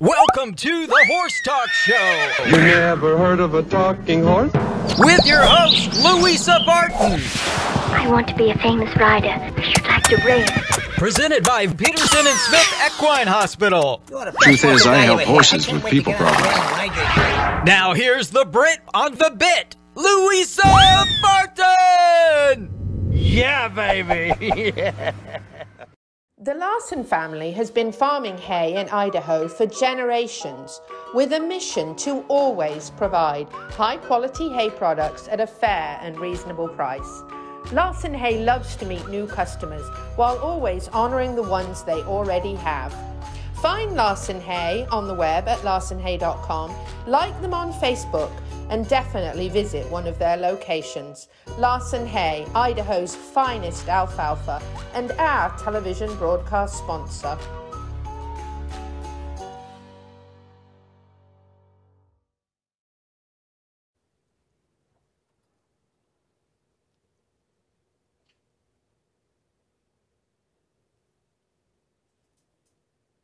Welcome to the Horse Talk Show. You never heard of a talking horse? With your host, Louisa Barton. I want to be a famous rider. I should like to race. Presented by Peterson and Smith Equine Hospital. Truth is, I help horses with people problems. Now here's the Brit on the bit, Louisa Barton. Yeah, baby. Yeah. The Larson family has been farming hay in Idaho for generations with a mission to always provide high-quality hay products at a fair and reasonable price. Larson Hay loves to meet new customers while always honouring the ones they already have. Find Larson Hay on the web at larsonhay.com, like them on Facebook, and definitely visit one of their locations. Larson Hay, Idaho's finest alfalfa, and our television broadcast sponsor.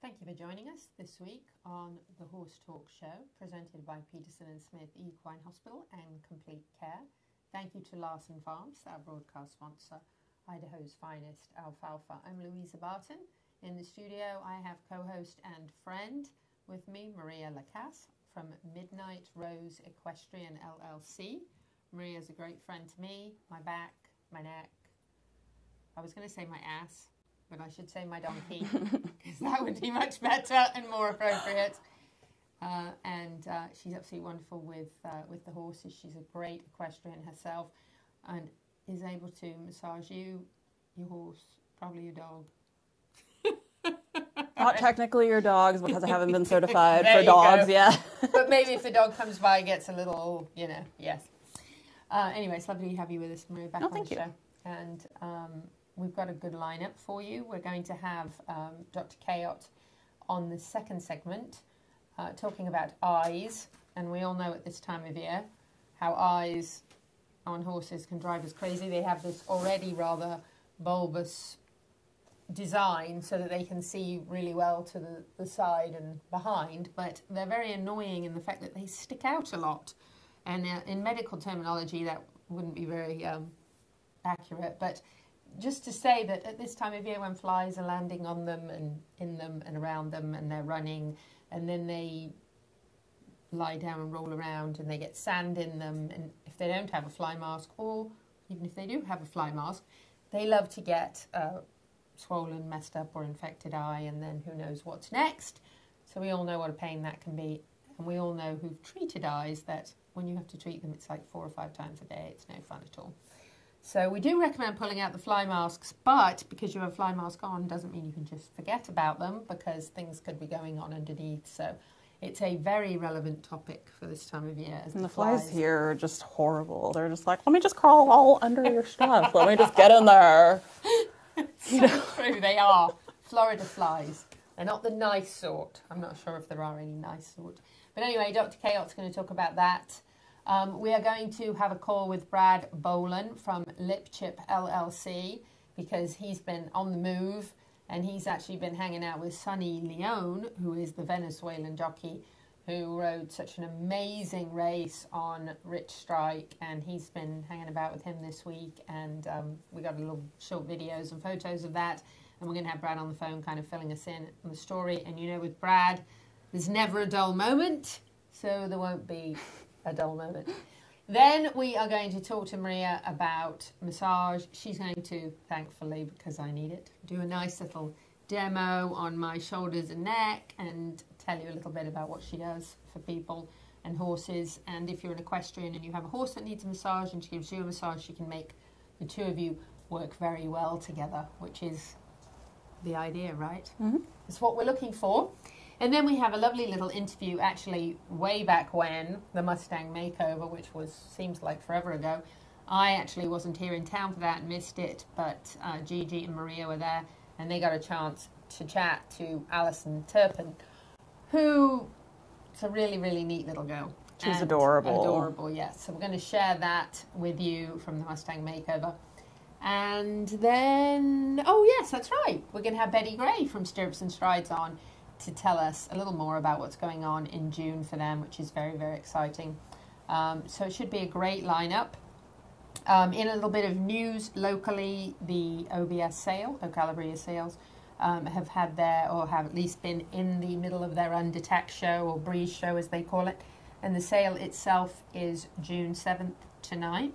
Thank you for joining us this week on the Horse Talk Show, presented by Peterson and Smith Equine Hospital and Complete Care. Thank you to Larson Farms, our broadcast sponsor, Idaho's finest alfalfa. I'm Louisa Barton. In the studio, I have co-host and friend with me, Maria LaCasse from Midnight Rose Equestrian, LLC. Maria's a great friend to me, my back, my neck. I was going to say my ass, but I should say my donkey, because that would be much better and more appropriate. She's absolutely wonderful with the horses. She's a great equestrian herself, and is able to massage you, your horse, probably your dog. Not technically your dogs, because I haven't been certified for dogs yet. But maybe if the dog comes by, gets a little, yes. Anyway, it's lovely to have you with us, Maria, back on the show. And we've got a good lineup for you. We're going to have Dr. Cayot on the second segment, talking about eyes. And we all know at this time of year how eyes on horses can drive us crazy. They have this already rather bulbous design so that they can see really well to the side and behind, but they're very annoying in the fact that they stick out a lot. And in medical terminology, that wouldn't be very accurate, but just to say that at this time of year when flies are landing on them and in them and around them and they're running, and then they lie down and roll around and they get sand in them, and if they don't have a fly mask, or even if they do have a fly mask, they love to get swollen, messed up or infected eye, and then who knows what's next. So we all know what a pain that can be, and we all know who've treated eyes that when you have to treat them, it's like 4 or 5 times a day. It's no fun at all. So we do recommend pulling out the fly masks, but because you have a fly mask on doesn't mean you can just forget about them, because things could be going on underneath. So it's a very relevant topic for this time of year. And the flies here are just horrible. They're just like, let me just crawl all under your stuff. Let me just get in there. True, they are. Florida flies. They're not the nice sort. I'm not sure if there are any nice sort. But anyway, Dr. Cayot's going to talk about that. We are going to have a call with Brad Bolen from Lip Chip LLC, because he's been on the move, and he's actually been hanging out with Sonny Leone, who is the Venezuelan jockey who rode such an amazing race on Rich Strike, and he's been hanging about with him this week, and we got a little short videos and photos of that, and we're going to have Brad on the phone kind of filling us in on the story. And with Brad, there's never a dull moment, so there won't be a dull moment. Then we are going to talk to Maria about massage. She's going to, thankfully, because I need it, do a nice little demo on my shoulders and neck and tell you a little bit about what she does for people and horses. And if you're an equestrian and you have a horse that needs a massage and she gives you a massage, she can make the two of you work very well together, which is the idea, right? Mm-hmm. It's what we're looking for. And then we have a lovely little interview, actually way back when, the Mustang Makeover, which seems like forever ago. I actually wasn't here in town for that and missed it, but Gigi and Maria were there, and they got a chance to chat to Alisen Turpin, who is a really, really neat little girl. She's adorable. Adorable, yes. So we're going to share that with you from the Mustang Makeover. And then, oh yes, that's right, we're going to have Betty Gray from Stirrups and Strides on, to tell us a little more about what's going on in June for them, which is very, very exciting. So it should be a great lineup. In a little bit of news locally, the OBS sale, Ocalibria sales, have had their, or have at least been in the middle of their Undetect show, or Breeze show as they call it. And the sale itself is June 7th to 9th.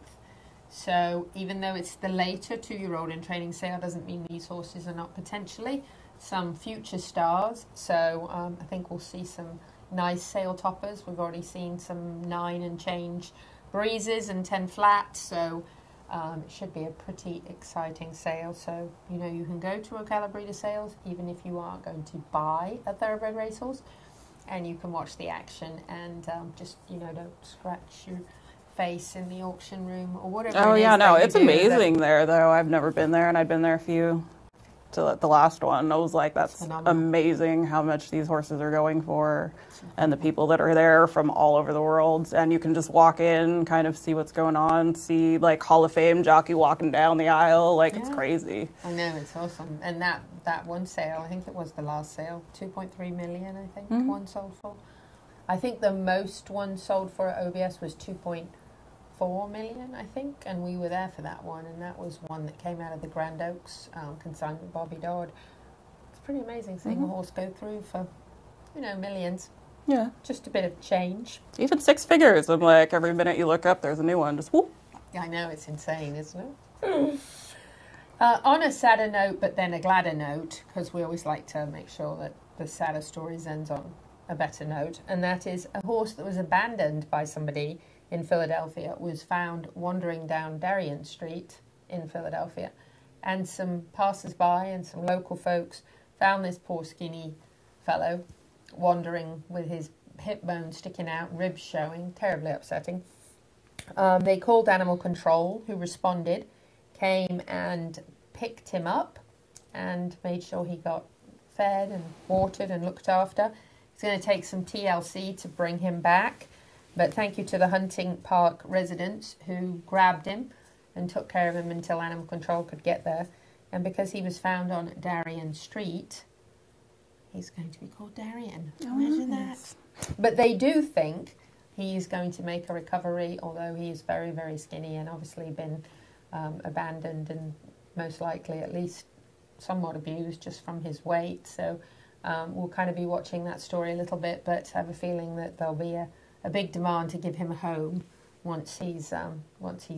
So even though it's the later 2-year-old in training sale, doesn't mean these horses are not potentially some future stars. So I think we'll see some nice sale toppers. We've already seen some 9 and change breezes and 10 flat. So it should be a pretty exciting sale. So, you know, you can go to Ocalibria sales even if you aren't going to buy a thoroughbred racehorse, and you can watch the action and just, you know, don't scratch your face in the auction room or whatever. Oh yeah, no, it's amazing there though. I've never been there, and I'd been there a few to the last one. I was like, that's amazing how much these horses are going for, and the people that are there from all over the world. And you can just walk in, kind of see what's going on, see like Hall of Fame jockey walking down the aisle. Like, it's crazy. I know, it's awesome. And that one sale, I think it was the last sale, 2.3 million, I think, one sold for. I think the most one sold for at OBS was 2.4 million, I think, and we were there for that one, and that was one that came out of the Grand Oaks, consigned with Bobby Dodd. It's pretty amazing seeing a horse go through for, you know, millions. Yeah. Just a bit of change. Even 6 figures. I'm like, every minute you look up, there's a new one. Just whoop. Yeah, I know, it's insane, isn't it? On a sadder note, but then a gladder note, because we always like to make sure that the sadder stories ends on a better note, and that is a horse that was abandoned by somebody in Philadelphia was found wandering down Darien Street in Philadelphia, and some passers-by and some local folks found this poor skinny fellow wandering with his hip bone sticking out, ribs showing, terribly upsetting. They called animal control, who responded, came and picked him up and made sure he got fed and watered and looked after. It's going to take some TLC to bring him back, but thank you to the hunting park residents who grabbed him and took care of him until animal control could get there. And because he was found on Darien Street, he's going to be called Darien. Imagine that. But they do think he is going to make a recovery, although he is very, very skinny and obviously been abandoned and most likely at least somewhat abused just from his weight. So we'll kind of be watching that story a little bit, but I have a feeling that there'll be a big demand to give him a home once he's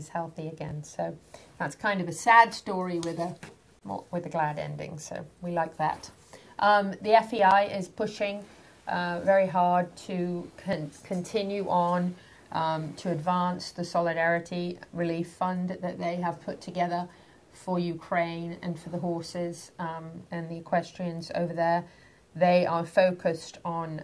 healthy again. So that's kind of a sad story with a glad ending. So we like that. The FEI is pushing very hard to continue on to advance the Solidarity Relief Fund that they have put together for Ukraine and for the horses and the equestrians over there. They are focused on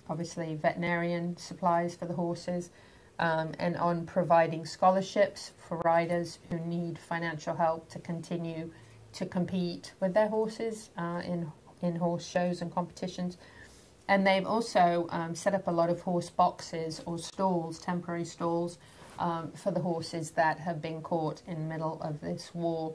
obviously veterinarian supplies for the horses and on providing scholarships for riders who need financial help to continue to compete with their horses in horse shows and competitions. And they've also set up a lot of horse boxes or stalls, temporary stalls, for the horses that have been caught in the middle of this war.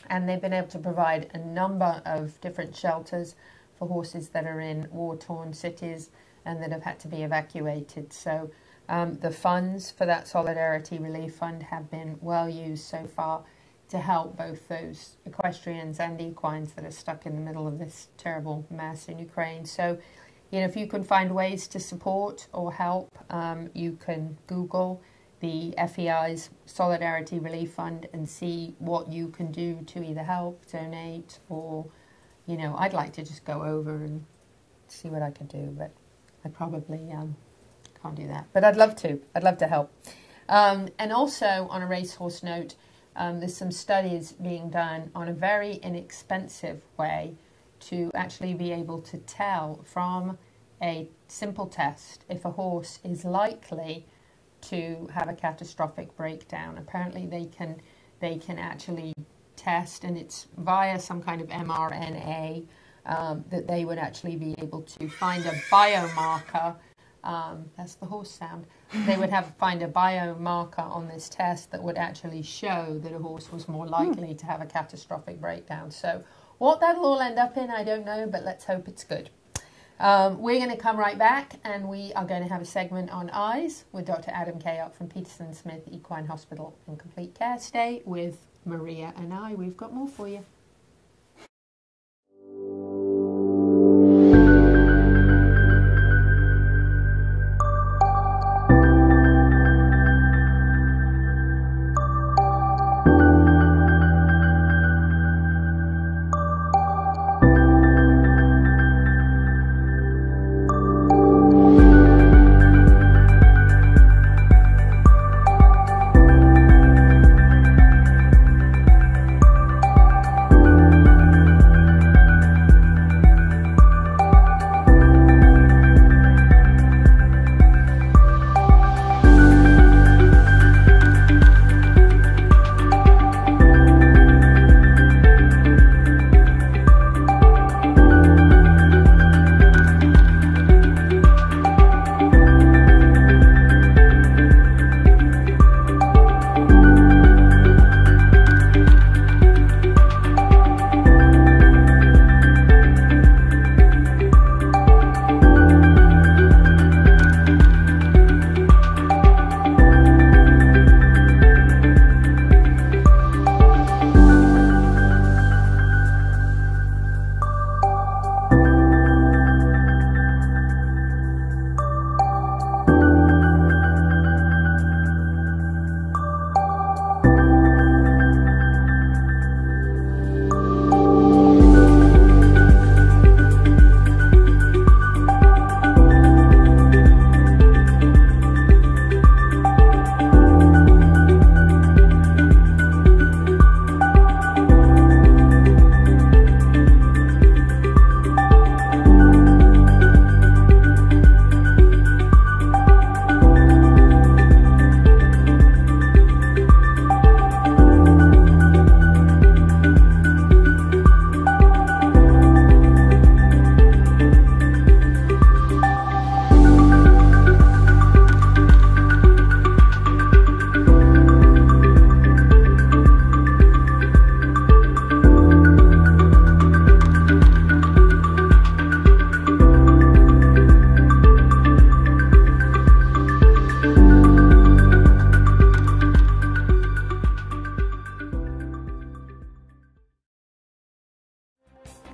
And they've been able to provide a number of different shelters for horses that are in war-torn cities and that have had to be evacuated. So the funds for that Solidarity Relief Fund have been well used so far to help both those equestrians and equines that are stuck in the middle of this terrible mess in Ukraine. So, you know, if you can find ways to support or help, you can Google the FEI's Solidarity Relief Fund and see what you can do to either help, donate, or, you know, I'd like to just go over and see what I can do, but I probably can't do that. But I'd love to. I'd love to help. And also, on a racehorse note, there's some studies being done on a very inexpensive way to actually be able to tell from a simple test if a horse is likely to have a catastrophic breakdown. Apparently they can actually test, and it's via some kind of mRNA that they would actually be able to find a biomarker. That's the horse sound. They would find a biomarker on this test that would actually show that a horse was more likely to have a catastrophic breakdown. So What that'll all end up in, I don't know, but let's hope it's good. We're going to come right back, and we are going to have a segment on eyes with Dr. Adam Cayot from Peterson Smith Equine Hospital and Complete Care. Stay with Maria and I. We've got more for you.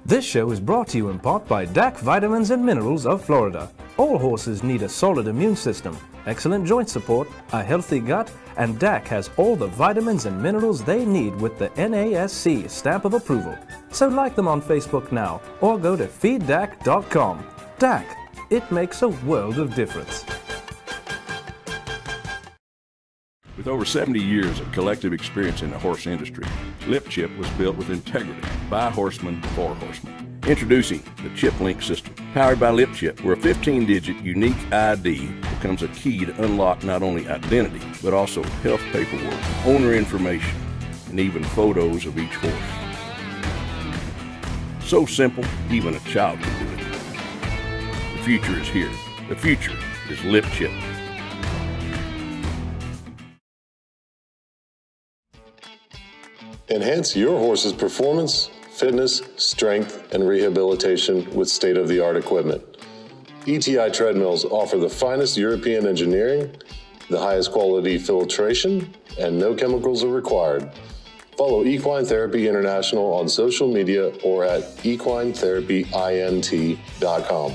This show is brought to you in part by DAC Vitamins and Minerals of Florida. All horses need a solid immune system, excellent joint support, a healthy gut, and DAC has all the vitamins and minerals they need with the NASC stamp of approval. So like them on Facebook now, or go to feeddac.com. DAC, it makes a world of difference. With over 70 years of collective experience in the horse industry, Lip Chip was built with integrity by horsemen for horsemen. Introducing the Chip Link system, powered by Lip Chip, where a 15-digit unique ID becomes a key to unlock not only identity, but also health paperwork, owner information, and even photos of each horse. So simple, even a child can do it. The future is here. The future is Lip Chip. Enhance your horse's performance, fitness, strength, and rehabilitation with state-of-the-art equipment. ETI treadmills offer the finest European engineering, the highest quality filtration, and no chemicals are required. Follow Equine Therapy International on social media or at equinetherapyint.com.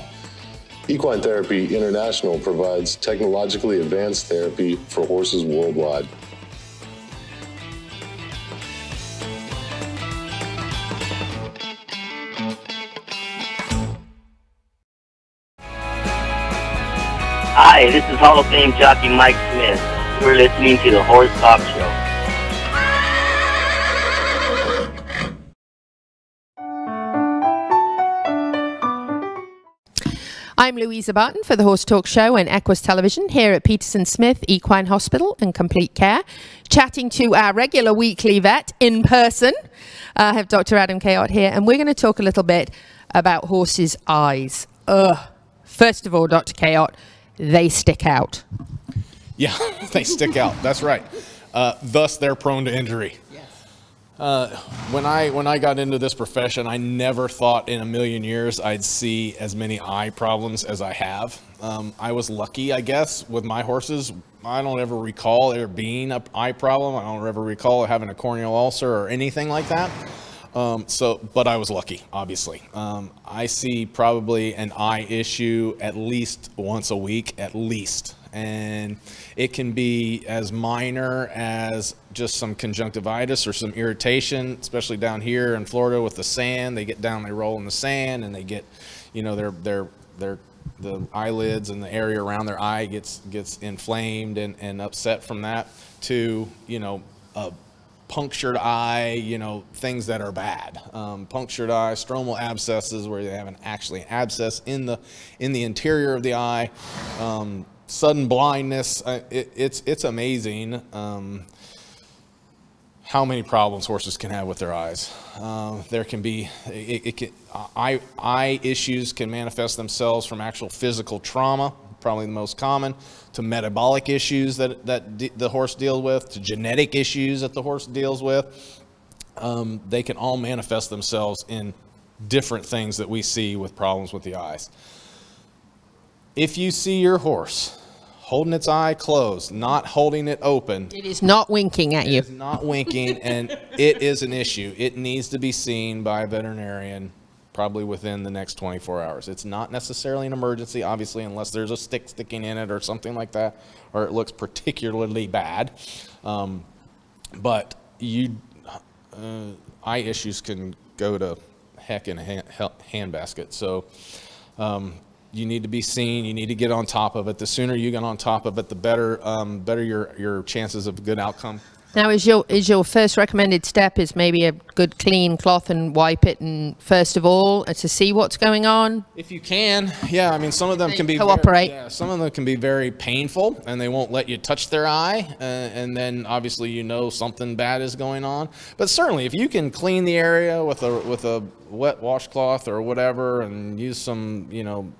Equine Therapy International provides technologically advanced therapy for horses worldwide. Hi, this is Hall of Fame jockey Mike Smith. You're listening to the Horse Talk Show. I'm Louisa Barton for the Horse Talk Show and Equus Television here at Peterson Smith Equine Hospital and Complete Care, chatting to our regular weekly vet in person. I have Dr. Adam Cayot here, and we're going to talk a little bit about horses' eyes. First of all, Dr. Cayot, they stick out. Yeah, they stick out. That's right. Thus, they're prone to injury. Yes. When I got into this profession, I never thought in a million years I'd see as many eye problems as I have. I was lucky, I guess, with my horses. I don't ever recall there being an eye problem. I don't ever recall having a corneal ulcer or anything like that. But I was lucky, obviously. I see probably an eye issue at least once a week, at least. And it can be as minor as just some conjunctivitis or some irritation, especially down here in Florida with the sand. They get down, they roll in the sand, and they get, you know, the eyelids and the area around their eye gets inflamed and upset from that, to, you know, a punctured eye, you know, things that are bad. Punctured eye, stromal abscesses where they have an abscess in the interior of the eye. Sudden blindness. It's amazing how many problems horses can have with their eyes. There can be eye issues can manifest themselves from actual physical trauma, probably the most common, to metabolic issues that the horse deals with, to genetic issues that the horse deals with. They can all manifest themselves in different things that we see with problems with the eyes. If you see your horse holding its eye closed, not holding it open. It is not winking at you. It is not winking, and it is an issue. It needs to be seen by a veterinarian probably within the next 24 hours. It's not necessarily an emergency, obviously, unless there's a stick sticking in it or something like that, or it looks particularly bad. But eye issues can go to heck in a handbasket. So you need to be seen. You need to get on top of it. The sooner you get on top of it, the better your chances of a good outcome. Now, is your first recommended step is maybe a good clean cloth and wipe it, and first of all to see what's going on? If you can, yeah. I mean, some of them can be some of them can be very painful, and they won't let you touch their eye, and then obviously you know something bad is going on. But certainly, if you can clean the area with a wet washcloth or whatever, and use some, you know,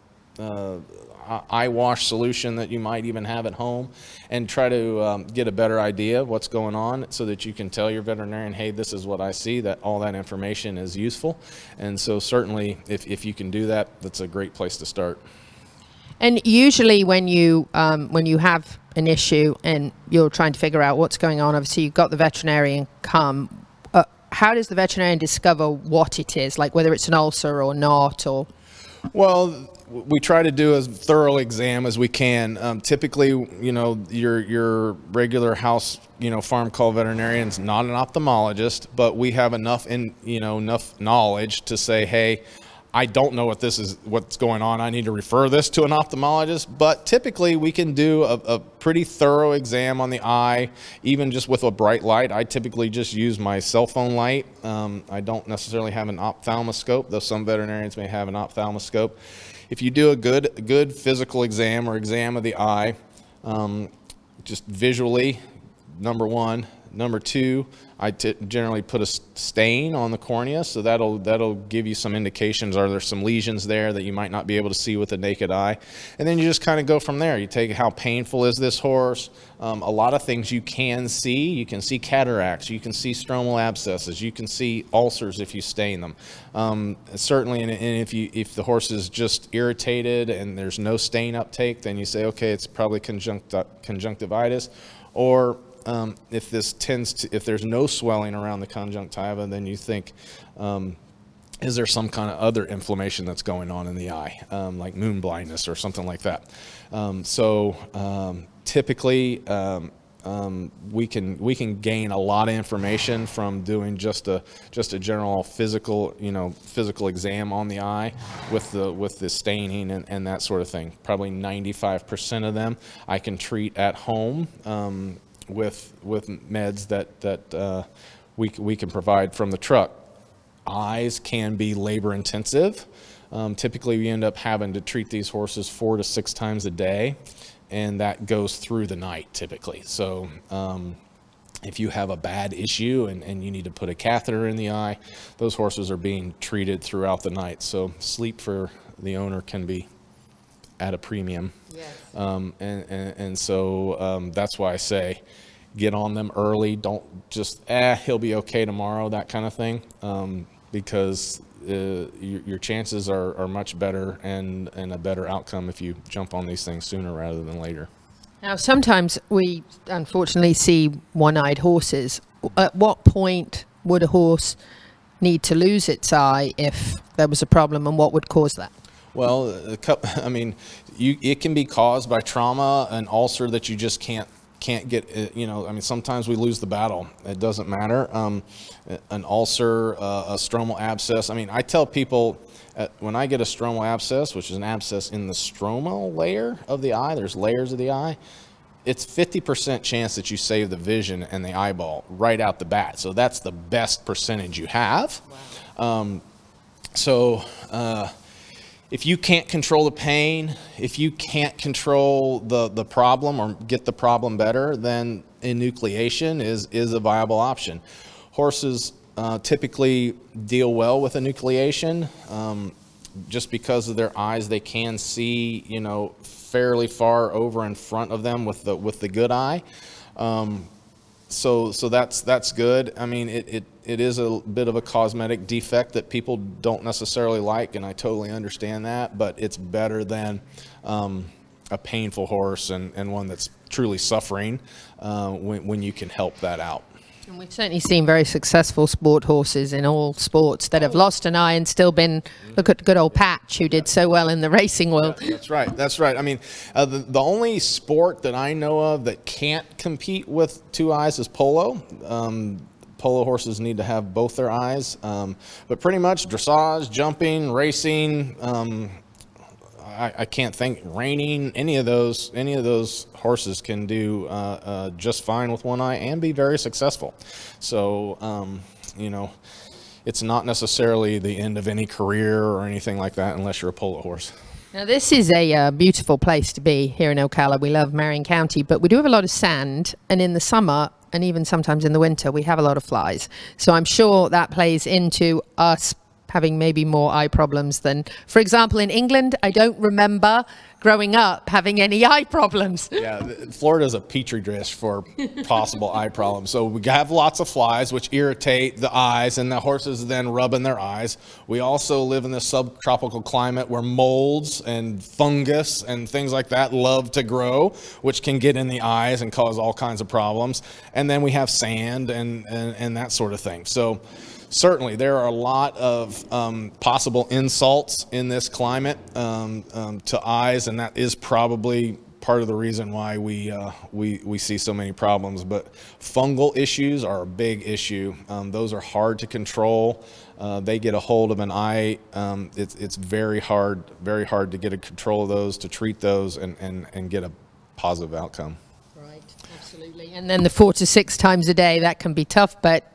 eye wash solution that you might even have at home, and try to get a better idea of what's going on, so that you can tell your veterinarian, hey, this is what I see, that all that information is useful. And so certainly if you can do that, that's a great place to start. And usually when you have an issue and you're trying to figure out what's going on, obviously you've got the veterinarian come. How does the veterinarian discover what it is, like whether it's an ulcer or not? Or well, we try to do as thorough exam as we can. Typically, you know, your regular house, you know, farm call veterinarian's not an ophthalmologist, but we have enough knowledge to say, hey, I don't know what's going on. I need to refer this to an ophthalmologist. But typically we can do a pretty thorough exam on the eye, even just with a bright light. I typically just use my cell phone light. I don't necessarily have an ophthalmoscope, though some veterinarians may have an ophthalmoscope. If you do a good physical exam or exam of the eye, just visually, number one. Number two, I generally put a stain on the cornea, so that'll give you some indications. Are there some lesions there that you might not be able to see with the naked eye? And then you just kind of go from there. You take how painful is this horse. A lot of things you can see. You can see cataracts. You can see stromal abscesses. You can see ulcers if you stain them. Certainly, and if the horse is just irritated and there's no stain uptake, then you say, okay, it's probably conjunctivitis. Or if there's no swelling around the conjunctiva, then you think, is there some kind of other inflammation that's going on in the eye, like moon blindness or something like that. Typically, we can gain a lot of information from doing just a general physical exam on the eye with the staining and that sort of thing. Probably 95% of them I can treat at home with meds that we can provide from the truck. Eyes can be labor intensive. Typically we end up having to treat these horses 4 to 6 times a day, and that goes through the night typically. So if you have a bad issue and you need to put a catheter in the eye, those horses are being treated throughout the night. So sleep for the owner can be at a premium. Yes. So that's why I say, get on them early. Don't just, he'll be okay tomorrow, that kind of thing, because your chances are much better and a better outcome if you jump on these things sooner rather than later. Now, sometimes we unfortunately see one-eyed horses. At what point would a horse need to lose its eye if there was a problem, and what would cause that? Well, I mean, it can be caused by trauma, an ulcer that you just can't get, you know. I mean, sometimes we lose the battle. It doesn't matter. An ulcer, a stromal abscess. I mean, I tell people when I get a stromal abscess, which is an abscess in the stromal layer of the eye, there's layers of the eye, it's 50% chance that you save the vision and the eyeball right out the bat. So that's the best percentage you have. Wow. If you can't control the pain, if you can't control the problem or get the problem better, then enucleation is a viable option. Horses typically deal well with enucleation. Just because of their eyes, they can see, you know, fairly far over in front of them with the good eye. So that's good. I mean, it is a bit of a cosmetic defect that people don't necessarily like, and I totally understand that, but it's better than a painful horse and one that's truly suffering when you can help that out. And we've certainly seen very successful sport horses in all sports that have lost an eye and still been, look at good old Patch, who did so well in the racing world. Yeah, that's right. I mean, the only sport that I know of that can't compete with two eyes is polo. Polo horses need to have both their eyes, but pretty much dressage, jumping, racing, I can't think, reining, any of those horses can do just fine with one eye and be very successful. So, you know, it's not necessarily the end of any career or anything like that unless you're a polo horse. Now, this is a beautiful place to be here in Ocala. We love Marion County, but we do have a lot of sand, and in the summer and even sometimes in the winter, we have a lot of flies. So I'm sure that plays into us having maybe more eye problems than, for example, in England, I don't remember growing up having any eye problems. Yeah, Florida's a petri dish for possible eye problems. So we have lots of flies, which irritate the eyes, and the horses then rubbing their eyes. We also live in this subtropical climate where molds and fungus and things like that love to grow, which can get in the eyes and cause all kinds of problems. And then we have sand and that sort of thing. So certainly, there are a lot of possible insults in this climate to eyes, and that is probably part of the reason why we see so many problems. But fungal issues are a big issue. Those are hard to control. They get a hold of an eye. It's very hard to get a control of those, to treat those, and get a positive outcome. Right, absolutely. And then the 4 to 6 times a day, that can be tough, but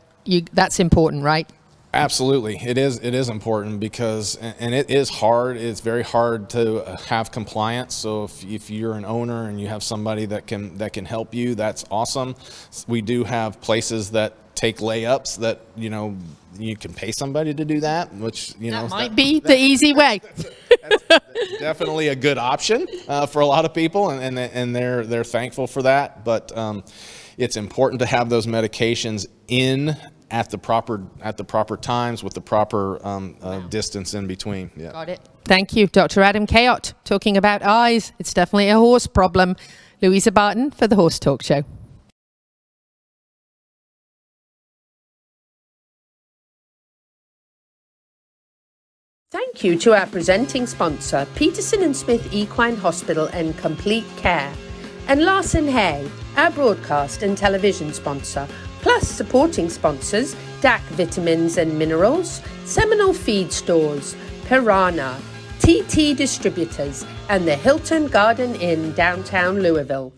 that's important, right? Absolutely, it is important because, and it is hard. It's very hard to have compliance. So if you're an owner and you have somebody that can help you, that's awesome. We do have places that take layups that, you know, you can pay somebody to do that, which, you know, that might be the easy way. That's definitely a good option for a lot of people, and they're thankful for that. But it's important to have those medications in at the proper times with the proper distance in between. Yeah. Got it. Thank you, Dr. Adam Cayot. Talking about eyes, it's definitely a horse problem. Louisa Barton for the Horse Talk Show. Thank you to our presenting sponsor, Peterson and Smith Equine Hospital and Complete Care, and Larson Hay, our broadcast and television sponsor, plus supporting sponsors, DAC Vitamins and Minerals, Seminole Feed Stores, Piranha, TT Distributors, and the Hilton Garden Inn, downtown Louisville.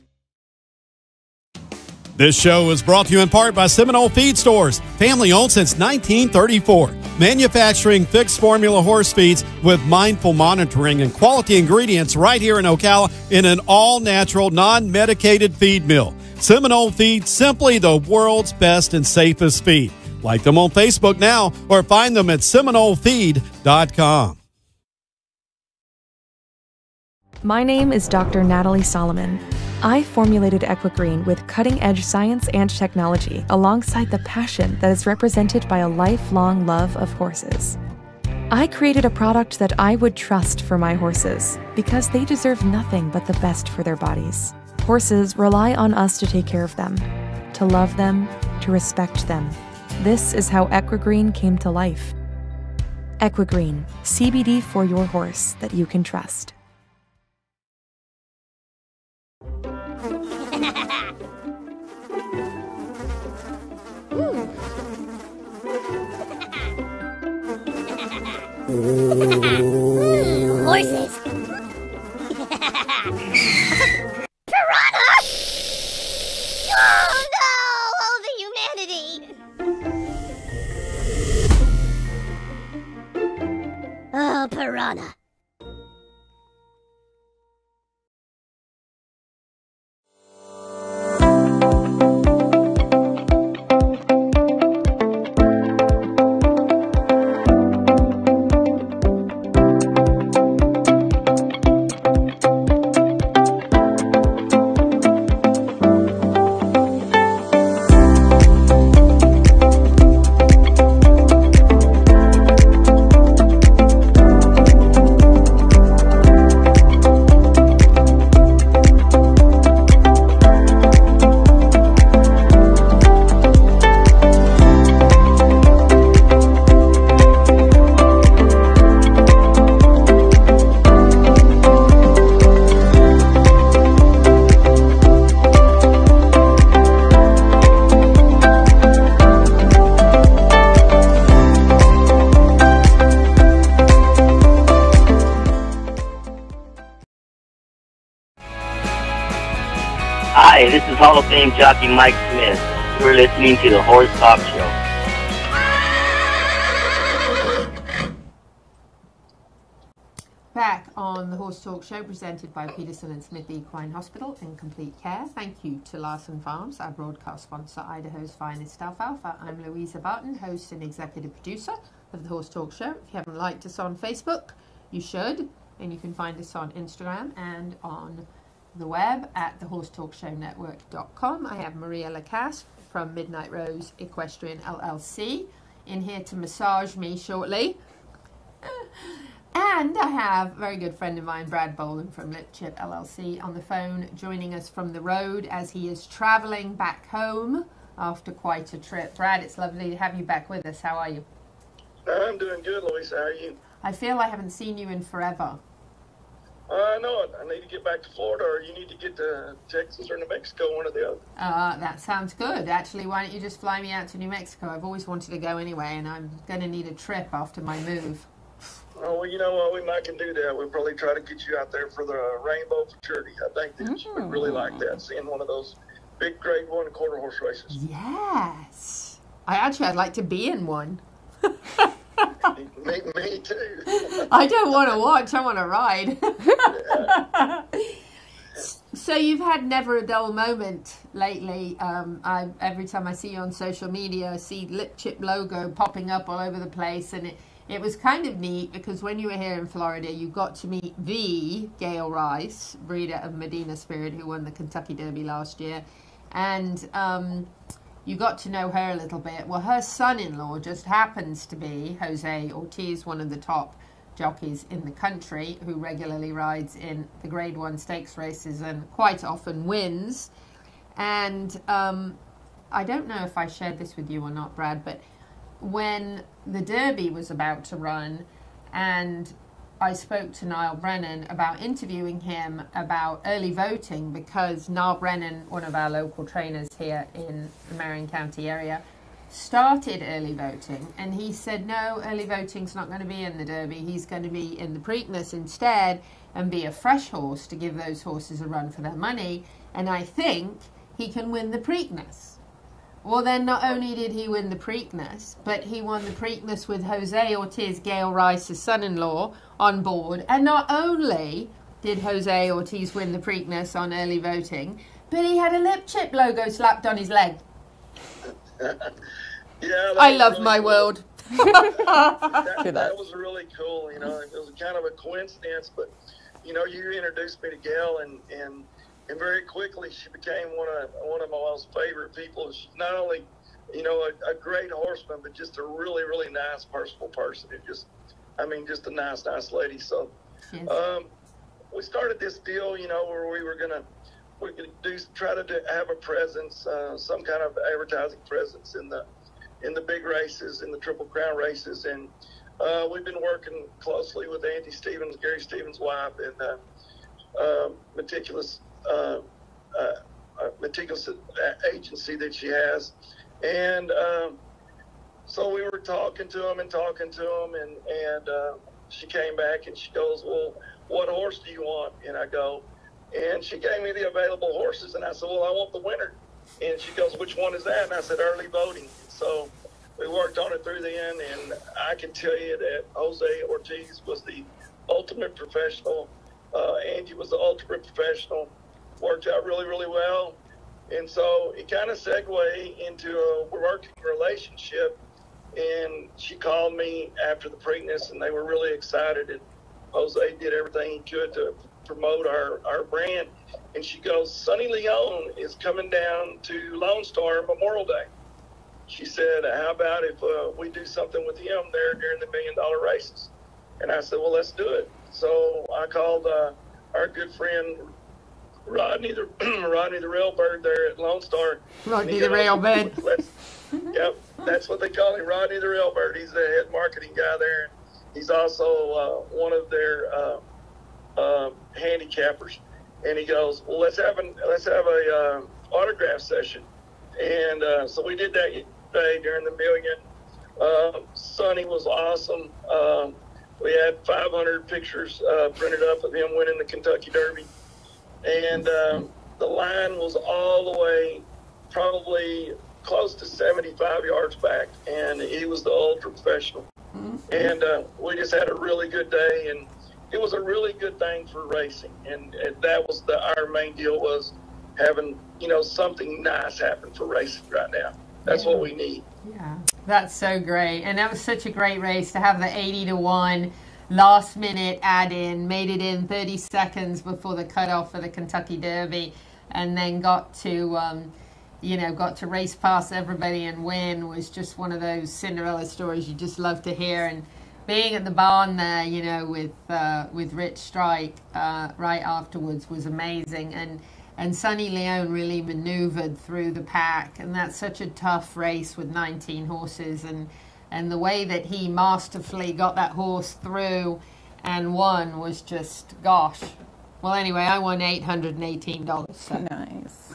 This show is brought to you in part by Seminole Feed Stores, family owned since 1934. Manufacturing fixed formula horse feeds with mindful monitoring and quality ingredients right here in Ocala in an all-natural, non-medicated feed mill. Seminole Feed, simply the world's best and safest feed. Like them on Facebook now or find them at SeminoleFeed.com. My name is Dr. Natalie Solomon. I formulated Equigreen with cutting-edge science and technology alongside the passion that is represented by a lifelong love of horses. I created a product that I would trust for my horses because they deserve nothing but the best for their bodies. Horses rely on us to take care of them, to love them, to respect them. This is how Equigreen came to life. Equigreen, CBD for your horse that you can trust. Horses! Piranha! Oh no! Oh, the humanity! Oh, piranha. Hi, this is Hall of Fame jockey Mike Smith. You're listening to the Horse Talk Show. Back on the Horse Talk Show, presented by Peterson and Smith Equine Hospital in complete care. Thank you to Larson Farms, our broadcast sponsor, Idaho's finest alfalfa. I'm Louisa Barton, host and executive producer of the Horse Talk Show. If you haven't liked us on Facebook, you should, and you can find us on Instagram and on the web at thehorsetalkshownetwork.com. I have Maria LaCasse from Midnight Rose Equestrian LLC in here to massage me shortly. And I have a very good friend of mine, Brad Bolen from Lip Chip LLC, on the phone, joining us from the road as he is traveling back home after quite a trip. Brad, it's lovely to have you back with us. How are you? I'm doing good, Louise. How are you? I feel I haven't seen you in forever. No, I need to get back to Florida, or you need to get to Texas or New Mexico, one or the other. That sounds good. Actually, why don't you just fly me out to New Mexico? I've always wanted to go anyway, and I'm going to need a trip after my move. Oh, well, you know what? We might can do that. We'll probably try to get you out there for the Rainbow Futurity. I think that you would really like that, seeing one of those big Grade 1 quarter horse races. Yes. I'd like to be in one. Me too. I don't want to watch, I want to ride. So you've had never a dull moment lately. Every time I see you on social media, I see Lip Chip logo popping up all over the place, and it was kind of neat because when you were here in Florida, you got to meet the Gail Rice, breeder of Medina Spirit, who won the Kentucky Derby last year, and you got to know her a little bit. Well, her son-in-law just happens to be Jose Ortiz, one of the top jockeys in the country, who regularly rides in the Grade 1 stakes races and quite often wins. And I don't know if I shared this with you or not, Brad, but when the Derby was about to run and I spoke to Niall Brennan about interviewing him about early voting, because Niall Brennan, one of our local trainers here in the Marion County area, started early voting, and he said, no, early voting's not going to be in the Derby. He's going to be in the Preakness instead and be a fresh horse to give those horses a run for their money, and I think he can win the Preakness. Well, then not only did he win the Preakness, but he won the Preakness with Jose Ortiz, Gail Rice's son-in-law, on board. And not only did Jose Ortiz win the Preakness on early voting, but he had a Lip Chip logo slapped on his leg. Yeah, I love really my cool. World. that was really cool. You know, it was kind of a coincidence, but you know, you introduced me to Gail, and and very quickly she became one of my most favorite people. She's not only, you know, a great horseman, but just a really, really nice, personable person. Just a nice lady. So, we started this deal, you know, where we're gonna try to have a presence, some kind of advertising presence in the big races, in the Triple Crown races, and we've been working closely with Auntie Stevens, Gary Stevens' wife, and meticulous agency that she has, and so we were talking to him, and she came back and she goes, "Well, what horse do you want?" And I go, and she gave me the available horses, and I said, "Well, I want the winner." And she goes, "Which one is that?" And I said, "Early voting." So we worked on it through the end, and I can tell you that Jose Ortiz was the ultimate professional. Angie was the ultimate professional. Worked out really, really well. And so it kind of segued into a working relationship. And she called me after the Preakness, and they were really excited. And Jose did everything he could to promote our brand. And she goes, "Sonny Leon is coming down to Lone Star Memorial Day." She said, "How about if we do something with him there during the $1 million races?" And I said, "Well, let's do it." So I called our good friend Rodney the Railbird there at Lone Star. Rodney the Railbird. Yep, that's what they call him, Rodney the Railbird. He's the head marketing guy there. He's also one of their handicappers. And he goes, "Well, let's have a autograph session." And so we did that yesterday during the million. Sonny was awesome. We had 500 pictures printed up of him winning the Kentucky Derby. And the line was all the way probably close to 75 yards back, and he was the ultra professional. And we just had a really good day, and it was a really good thing for racing. And that was our main deal, was having, you know, something nice happen for racing right now. That's what we need. Yeah, that's so great. And that was such a great race to have the 80-1 last minute add in, made it in 30 seconds before the cutoff for the Kentucky Derby, and then got to race past everybody and win. Was just one of those Cinderella stories you just love to hear. And being at the barn there, you know, with Rich Strike right afterwards was amazing. And Sonny Leon really maneuvered through the pack, and that's such a tough race with 19 horses, and the way that he masterfully got that horse through and won was just, gosh. Well, anyway, I won $818. So. Nice.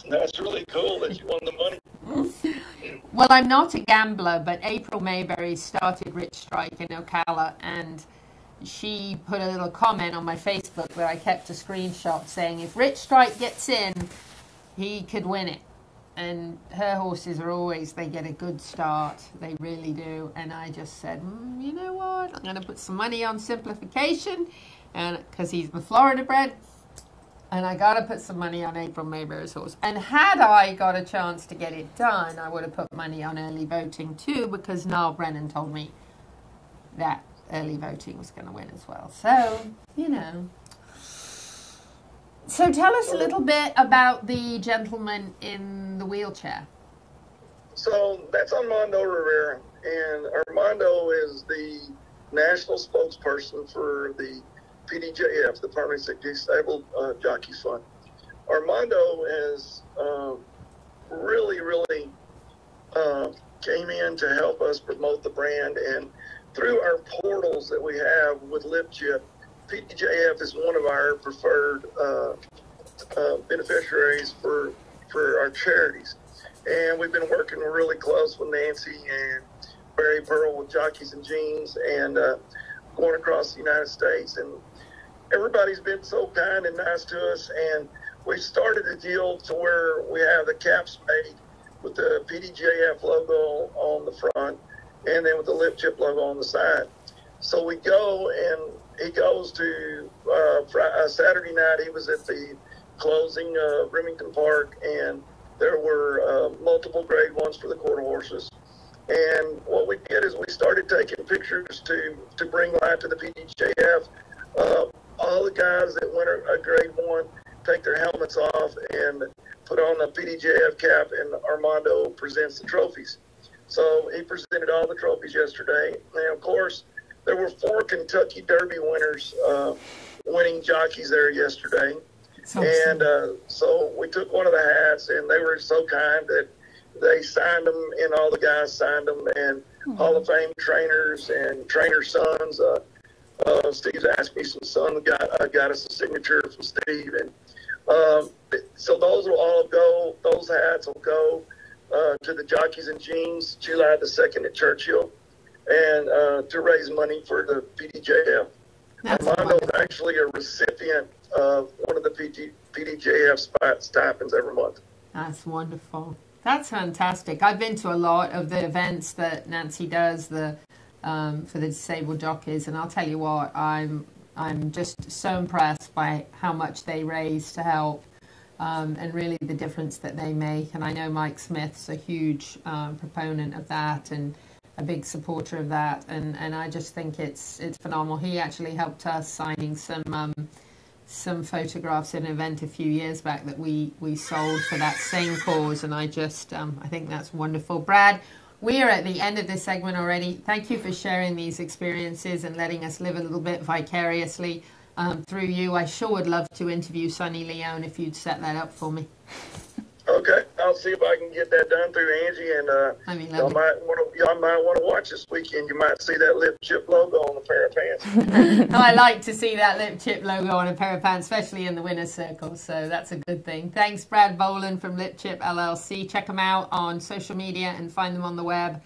That's really cool that you won the money. Well, I'm not a gambler, but April Mayberry started Rich Strike in Ocala, and she put a little comment on my Facebook where I kept a screenshot saying, if Rich Strike gets in, he could win it. And her horses are always, they get a good start. They really do. And I just said, you know what? I'm going to put some money on Simplification, and because he's the Florida bred. And I got to put some money on April Mayberry's horse. And had I got a chance to get it done, I would have put money on early voting too, because Niall Brennan told me that early voting was going to win as well. So, you know. So tell us a little bit about the gentleman in the wheelchair. So that's Armando Rivera, and Armando is the national spokesperson for the PDJF, the Permanently Disabled Jockeys Fund. Armando has really came in to help us promote the brand, and through our portals that we have with Lip Chip, PDJF is one of our preferred beneficiaries for our charities. And we've been working really close with Nancy and Barry Pearl with Jockeys and Jeans, and going across the United States. And everybody's been so kind and nice to us. And we started a deal to where we have the caps made with the PDJF logo on the front, and then with the Lip Chip logo on the side. So we go, and he goes to Saturday night. He was at the closing of Remington Park, and there were multiple grade ones for the quarter horses. And what we did is we started taking pictures to bring life to the PDJF. All the guys that went a grade one, take their helmets off and put on a PDJF cap, and Armando presents the trophies. So he presented all the trophies yesterday. And of course, there were 4 Kentucky Derby winners, winning jockeys there yesterday. So we took one of the hats, and they were so kind that they signed them, and all the guys signed them, and Hall of Fame trainers and trainer sons. Steve's Asmussen's son got us a signature from Steve, and so those will all go. Those hats will go to the Jockeys and Jeans, July the 2nd at Churchill, and to raise money for the PDJF. Armando is actually a recipient of one of the PDJF stipends every month. That's wonderful. That's fantastic. I've been to a lot of the events that Nancy does for the disabled jockeys, and I'll tell you what, I'm just so impressed by how much they raise to help, and really the difference that they make. And I know Mike Smith's a huge proponent of that and a big supporter of that, and I just think it's phenomenal. He actually helped us signing some photographs in an event a few years back that we sold for that same cause, and I think that's wonderful. Brad, we are at the end of this segment already. Thank you for sharing these experiences and letting us live a little bit vicariously through you. I sure would love to interview Sonny Leone if you'd set that up for me. Okay, I'll see if I can get that done through Angie, and y'all might want to watch this weekend. You might see that Lip Chip logo on a pair of pants. I like to see that Lip Chip logo on a pair of pants, especially in the winner's circle, so that's a good thing. Thanks, Brad Bolen from Lip Chip LLC. Check them out on social media and find them on the web.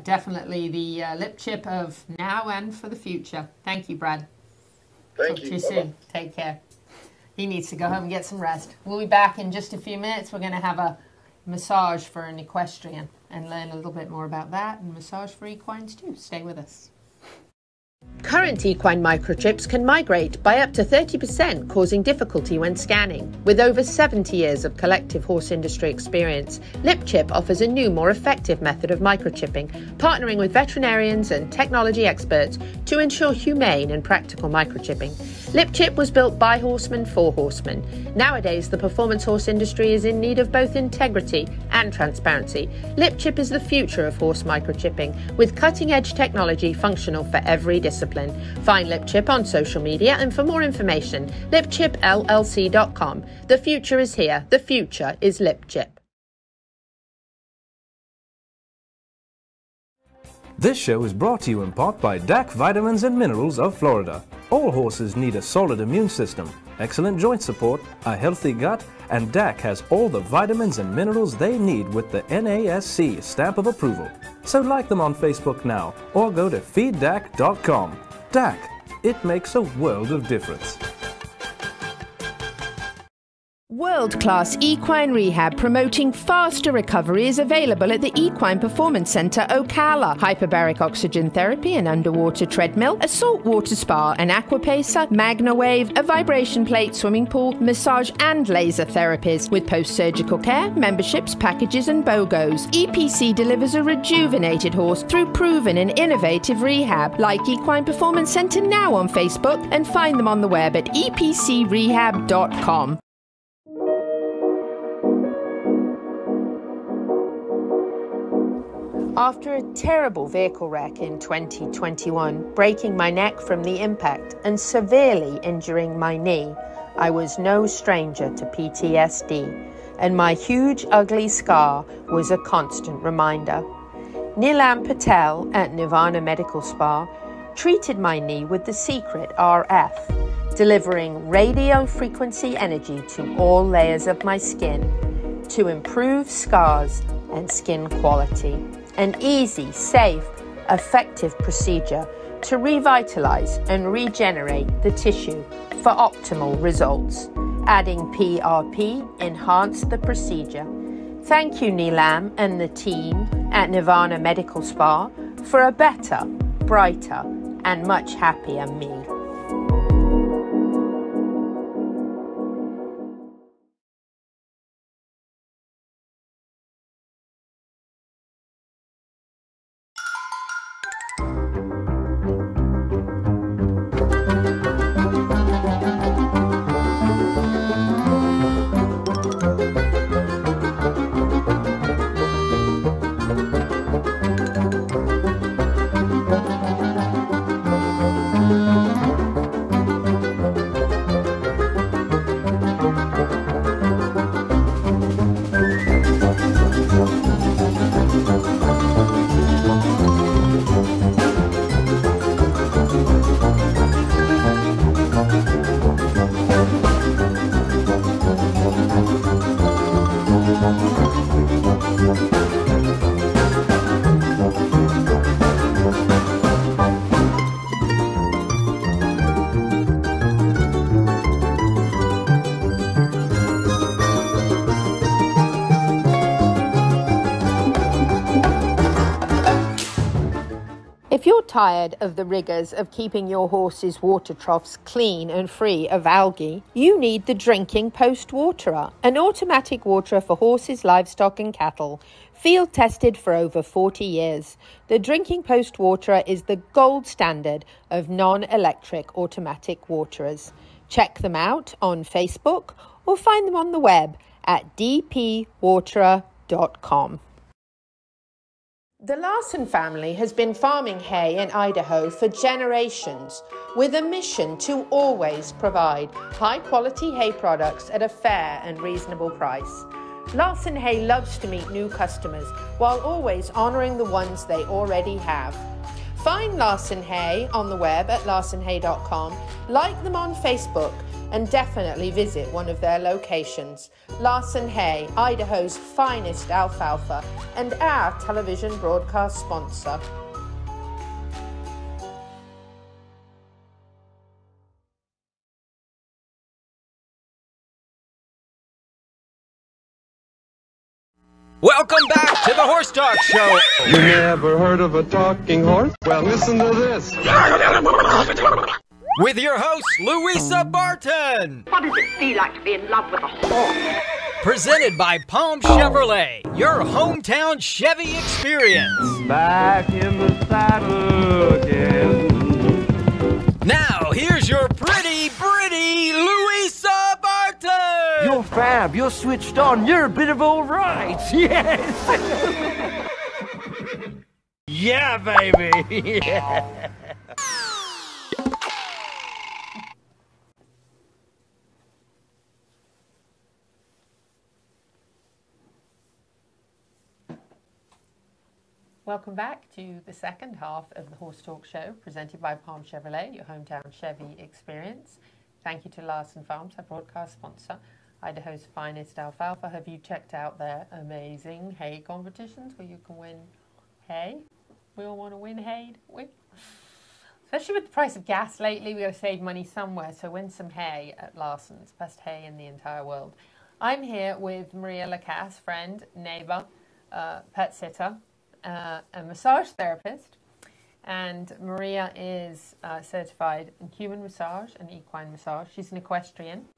Definitely the Lip Chip of now and for the future. Thank you, Brad. Thank you. Talk to you soon. Take care. He needs to go home and get some rest. We'll be back in just a few minutes. We're going to have a massage for an equestrian and learn a little bit more about that, and massage for equines too. Stay with us. Current equine microchips can migrate by up to 30%, causing difficulty when scanning. With over 70 years of collective horse industry experience, LipChip offers a new, more effective method of microchipping, partnering with veterinarians and technology experts to ensure humane and practical microchipping. LipChip was built by horsemen for horsemen. Nowadays, the performance horse industry is in need of both integrity and transparency. LipChip is the future of horse microchipping, with cutting-edge technology functional for every discipline. Find LipChip on social media, and for more information, lipchipllc.com. The future is here. The future is LipChip. This show is brought to you in part by DAC Vitamins and Minerals of Florida. All horses need a solid immune system, excellent joint support, a healthy gut, and DAC has all the vitamins and minerals they need with the NASC stamp of approval. So like them on Facebook now, or go to feeddac.com. DAC, it makes a world of difference. World-class equine rehab promoting faster recovery is available at the Equine Performance Center Ocala. Hyperbaric oxygen therapy, an underwater treadmill, a saltwater spa, an aquapacer, MagnaWave, a vibration plate, swimming pool, massage and laser therapies. With post-surgical care, memberships, packages and BOGOs, EPC delivers a rejuvenated horse through proven and innovative rehab. Like Equine Performance Center now on Facebook and find them on the web at epcrehab.com. After a terrible vehicle wreck in 2021, breaking my neck from the impact and severely injuring my knee, I was no stranger to PTSD, and my huge ugly scar was a constant reminder. Nilam Patel at Nirvana Medical Spa treated my knee with the secret RF, delivering radio frequency energy to all layers of my skin to improve scars and skin quality. An easy, safe, effective procedure to revitalize and regenerate the tissue for optimal results. Adding PRP enhanced the procedure. Thank you, Nilam and the team at Nirvana Medical Spa for a better, brighter, and much happier me. If you're tired of the rigours of keeping your horse's water troughs clean and free of algae, you need the Drinking Post Waterer, an automatic waterer for horses, livestock and cattle. Field tested for over 40 years. The Drinking Post Waterer is the gold standard of non-electric automatic waterers. Check them out on Facebook or find them on the web at dpwaterer.com. The Larson family has been farming hay in Idaho for generations with a mission to always provide high-quality hay products at a fair and reasonable price. Larson Hay loves to meet new customers while always honouring the ones they already have. Find Larson Hay on the web at larsonhay.com, like them on Facebook, and definitely visit one of their locations. Larson Hay, Idaho's finest alfalfa, and our television broadcast sponsor. Welcome back to the Horse Talk Show. You never heard of a talking horse? Well, listen to this. With your host, Louisa Barton. What does it feel like to be in love with a horse? Presented by Palm Chevrolet, your hometown Chevy experience. Back in the saddle again. Now, here's your pretty Louisa Barton. You're fab. You're switched on. You're a bit of all right. Yes. Yeah, baby. Yeah. Welcome back to the second half of the Horse Talk Show, presented by Palm Chevrolet, your hometown Chevy experience. Thank you to Larson Farms, our broadcast sponsor, Idaho's finest alfalfa. Have you checked out their amazing hay competitions where you can win hay? We all want to win hay, don't we? Especially with the price of gas lately, we've got to save money somewhere, so win some hay at Larson's, best hay in the entire world. I'm here with Maria LaCasse, friend, neighbour, pet sitter, a massage therapist, and Maria is certified in human massage and equine massage. She's an equestrian.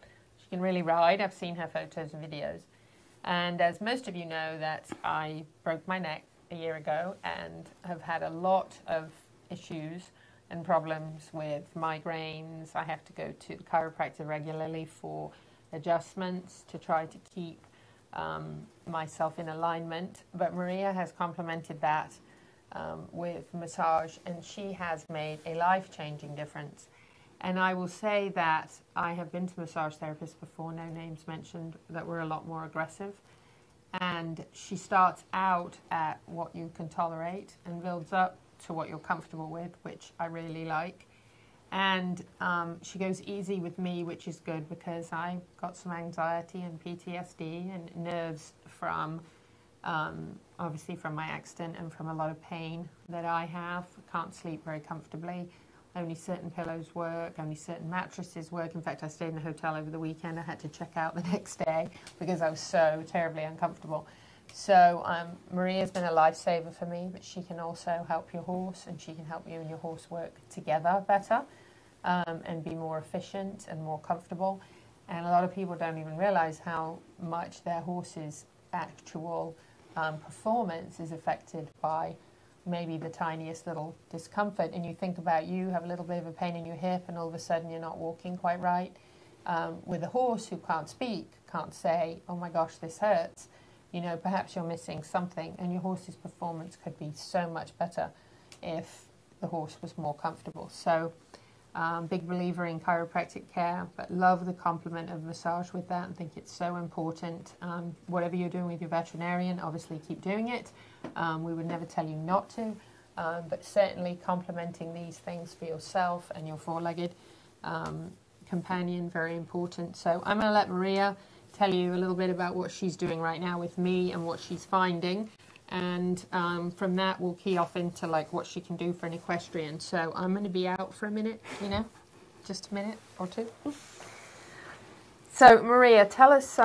She can really ride. I've seen her photos and videos. And as most of you know, that I broke my neck a year ago and have had a lot of issues and problems with migraines. I have to go to the chiropractor regularly for adjustments to try to keep myself in alignment, but Maria has complemented that with massage, and she has made a life-changing difference. And I will say that I have been to massage therapists before, no names mentioned, that were a lot more aggressive, and she starts out at what you can tolerate and builds up to what you're comfortable with, which I really like. And she goes easy with me, which is good because I got some anxiety and PTSD and nerves from, obviously from my accident and from a lot of pain that I have. Can't sleep very comfortably. Only certain pillows work, only certain mattresses work. In fact, I stayed in a hotel over the weekend. I had to check out the next day because I was so terribly uncomfortable. So Maria's been a lifesaver for me, but she can also help your horse, and she can help you and your horse work together better. And be more efficient and more comfortable. And a lot of people don't even realize how much their horse's actual performance is affected by maybe the tiniest little discomfort. And you think about you have a little bit of a pain in your hip and all of a sudden you're not walking quite right. With a horse who can't speak, can't say, oh my gosh, this hurts, you know, perhaps you're missing something, and your horse's performance could be so much better if the horse was more comfortable. So big believer in chiropractic care, but love the complement of massage with that and think it's so important. Whatever you're doing with your veterinarian, obviously keep doing it. We would never tell you not to, but certainly complementing these things for yourself and your four-legged companion, very important. So I'm going to let Maria tell you a little bit about what she's doing right now with me and what she's finding. And from that, we'll key off into like what she can do for an equestrian. So I'm going to be out for a minute, you know, just a minute or two. So Maria, tell us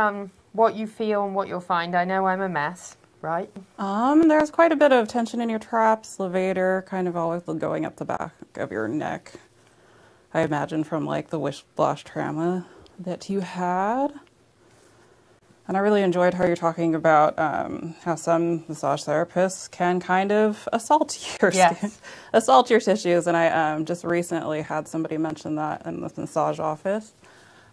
what you feel and what you'll find. I know I'm a mess. right? There's quite a bit of tension in your traps, levator, kind of always going up the back of your neck. I imagine from like the whiplash trauma that you had. And I really enjoyed how you're talking about how some massage therapists can kind of assault your skin, assault your tissues. And I just recently had somebody mention that in the massage office.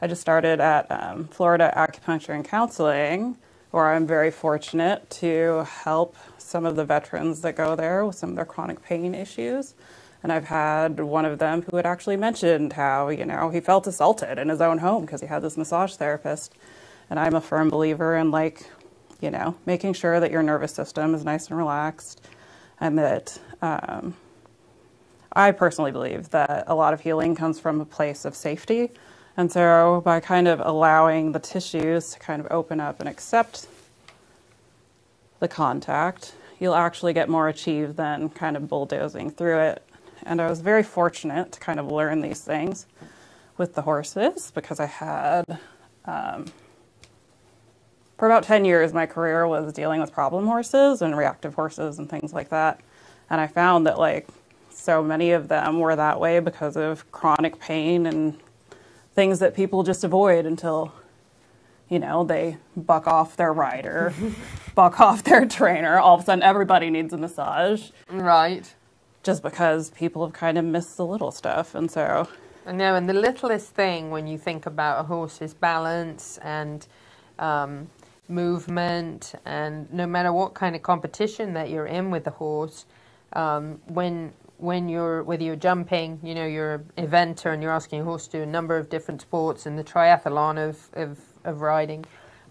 I just started at Florida Acupuncture and Counseling, where I'm very fortunate to help some of the veterans that go there with some of their chronic pain issues. And I've had one of them who had actually mentioned how, you know, he felt assaulted in his own home because he had this massage therapist. And I'm a firm believer in, like, you know, making sure that your nervous system is nice and relaxed, and that I personally believe that a lot of healing comes from a place of safety. And so by kind of allowing the tissues to kind of open up and accept the contact, you'll actually get more achieved than kind of bulldozing through it. And I was very fortunate to kind of learn these things with the horses, because I had... for about 10 years, my career was dealing with problem horses and reactive horses and things like that. And I found that, like, so many of them were that way because of chronic pain and things that people just avoid until, you know, they buck off their rider, buck off their trainer. All of a sudden, everybody needs a massage. Right. Just because people have kind of missed the little stuff. And so... I know, and the littlest thing when you think about a horse's balance and... movement, and no matter what kind of competition that you're in with the horse, when whether you're jumping, you know, you're an eventer and you're asking a horse to do a number of different sports in the triathlon of riding,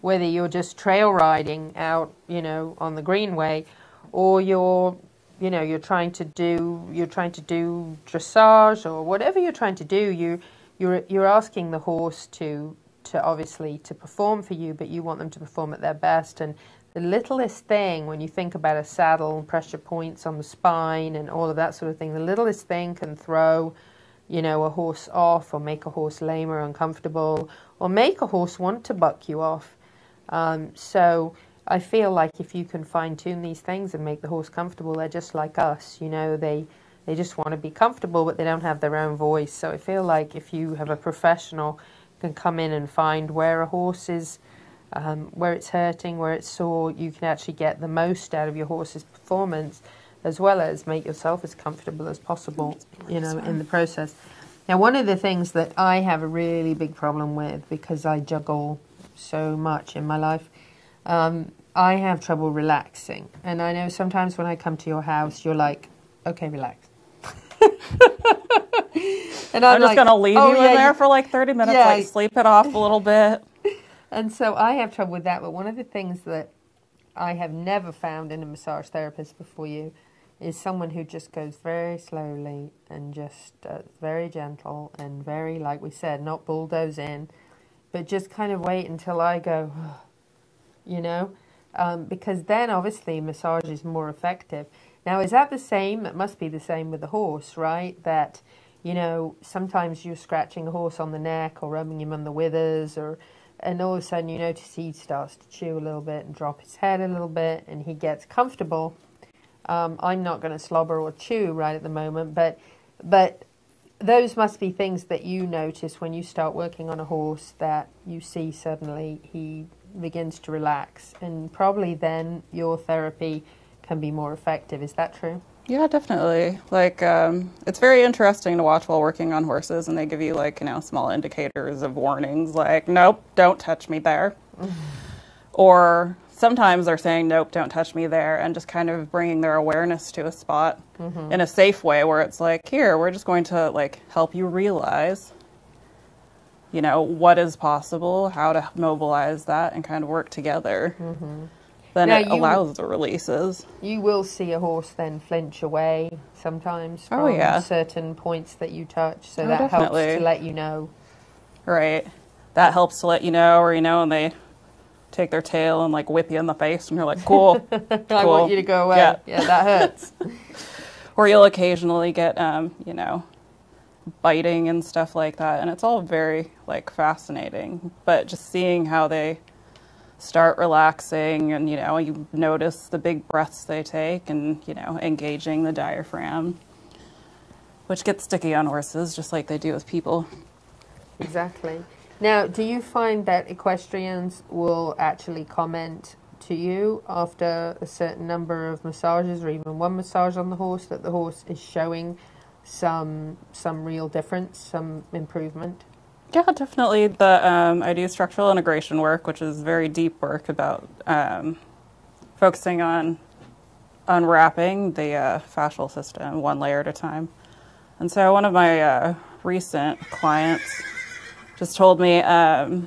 whether you're just trail riding out, you know, on the greenway, or you're trying to do dressage, or whatever you're trying to do, you're asking the horse to obviously to perform for you, but you want them to perform at their best. And the littlest thing, when you think about a saddle and pressure points on the spine and all of that sort of thing, the littlest thing can throw, you know, a horse off, or make a horse lame or uncomfortable, or make a horse want to buck you off. So I feel like if you can fine-tune these things and make the horse comfortable, they're just like us, you know, they just want to be comfortable, but they don't have their own voice. So I feel like if you have a professional can come in and find where a horse is, where it's hurting, where it's sore, you can actually get the most out of your horse's performance, as well as make yourself as comfortable as possible, you know, in the process. Now, one of the things that I have a really big problem with, because I juggle so much in my life, I have trouble relaxing. And I know sometimes when I come to your house, you're like, okay, relax. And I'm just going to leave you in there for like 30 minutes, like sleep it off a little bit. And so I have trouble with that. But one of the things that I have never found in a massage therapist before you is someone who just goes very slowly and just very gentle and very, like we said, not bulldoze in, but just kind of wait until I go, you know, because then obviously massage is more effective. Now, is that the same? It must be the same with the horse, right? That, you know, sometimes you're scratching a horse on the neck or rubbing him on the withers, and all of a sudden you notice he starts to chew a little bit and drop his head a little bit, and he gets comfortable. I'm not going to slobber or chew right at the moment, but those must be things that you notice when you start working on a horse, that you see suddenly he begins to relax, and probably then your therapy can be more effective. Is that true? Yeah, definitely. Like, it's very interesting to watch while working on horses, and they give you, like, you know, small indicators of warnings, like, nope, don't touch me there. Or sometimes they're saying, nope, don't touch me there, and just kind of bringing their awareness to a spot in a safe way, where it's like, here, we're just going to, like, help you realize, you know, what is possible, how to mobilize that, and kind of work together. Then now it allows the releases. You will see a horse then flinch away sometimes from certain points that you touch, so that helps to let you know. Right. That helps to let you know, or, you know, and they take their tail and, like, whip you in the face, and you're like, cool, cool. I want you to go away. Yeah, that hurts. Or you'll occasionally get, you know, biting and stuff like that, and it's all very, like, fascinating. But just seeing how they start relaxing, and, you know, you notice the big breaths they take, and, you know, engaging the diaphragm, which gets sticky on horses, just like they do with people. Exactly. Now, do you find that equestrians will actually comment to you after a certain number of massages, or even one massage on the horse, that the horse is showing some real difference, some improvement? Yeah, definitely. I do structural integration work, which is very deep work about focusing on unwrapping the fascial system one layer at a time. And so one of my recent clients just told me, I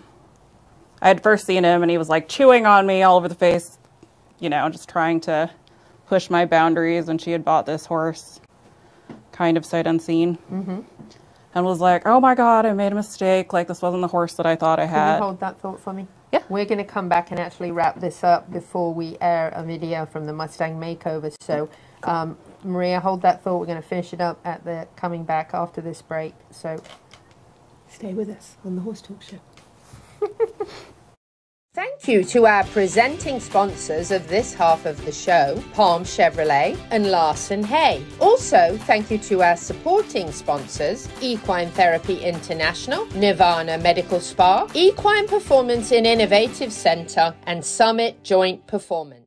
had first seen him and he was like chewing on me all over the face, you know, just trying to push my boundaries, when she had bought this horse kind of sight unseen. Mm-hmm. And was like, oh my God, I made a mistake. Like, this wasn't the horse that I thought I had. Can you hold that thought for me? Yeah. We're going to come back and actually wrap this up before we air a video from the Mustang Makeover. So, Maria, hold that thought. We're going to finish it up at the coming back after this break. So, stay with us on the Horse Talk Show. Thank you to our presenting sponsors of this half of the show, Palm Chevrolet and Larson Hay. Also, thank you to our supporting sponsors, Equine Therapy International, Nirvana Medical Spa, Equine Performance and Innovative Center, and Summit Joint Performance.